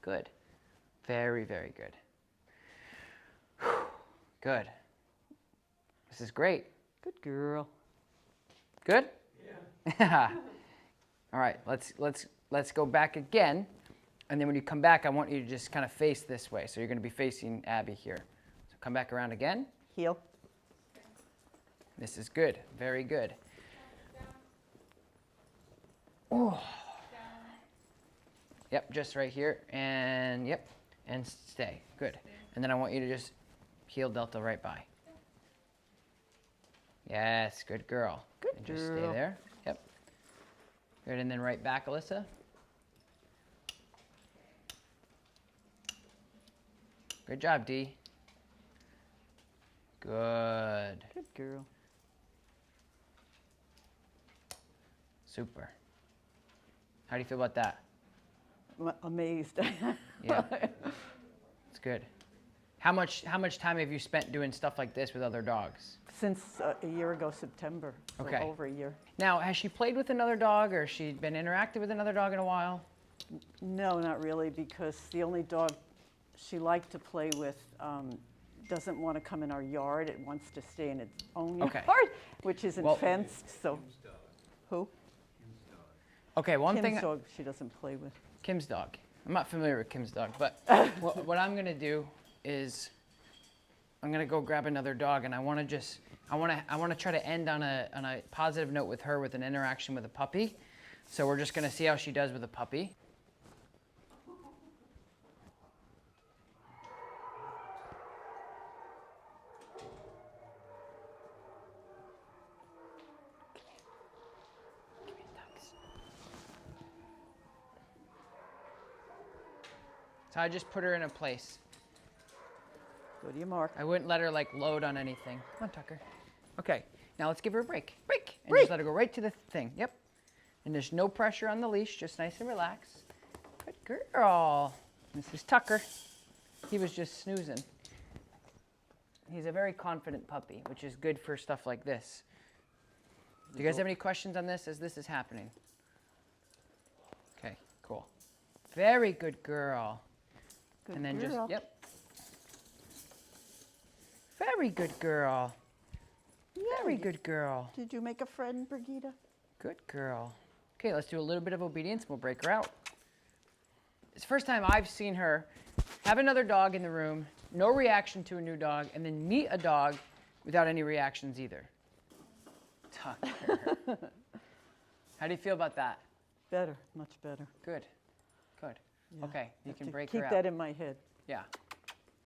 Good. Very, very good. Whew. Good. This is great. Good girl. Good? Yeah. All right, let's go back again. And then when you come back, I want you to just kind of face this way. So you're going to be facing Abby here. So come back around again. Heel. This is good. Very good. Oh. Yep, just right here. And yep. And stay. Good. And then I want you to just heel delta right by. Yes, good girl. Good and girl. Just stay there. Yep. Good, and then right back, Alyssa. Good job, Dee. Good. Good girl. Super. How do you feel about that? I'm amazed. Yeah. It's good. How much time have you spent doing stuff like this with other dogs? Since a year ago, September. So Okay. over a year. Now, has she played with another dog, or has she been interactive with another dog in a while? No, not really, because the only dog she liked to play with doesn't want to come in our yard. It wants to stay in its own Okay. yard, which isn't Well- fenced. So, who? Okay, one Kim's thing. dog she doesn't play with. Kim's dog. I'm not familiar with Kim's dog, but what I'm gonna do is I'm gonna go grab another dog, and I want to try to end on a positive note with her with an interaction with a puppy. So we're just gonna see how she does with a puppy. Give me ducks. So I just put her in a place. Go to your mark. I wouldn't let her like load on anything. Come on, Tucker. Okay, now let's give her a break. Break! And Break. just let her go right to the thing. Yep. And there's no pressure on the leash, just nice and relaxed. Good girl. This is Tucker. He was just snoozing. He's a very confident puppy, which is good for stuff like this. Do you guys have any questions on this as this is happening? Okay, cool. Very good girl. Good And then girl. just, yep. Very good girl. Very good girl. Did you make a friend, Brigitta? Good girl. Okay, let's do a little bit of obedience. We'll break her out. It's the first time I've seen her have another dog in the room, no reaction to a new dog, and then meet a dog without any reactions either. Tucker. How do you feel about that? Better, much better. Good. Good. Yeah. Okay, you Have can to break her keep out. that in my head. Yeah.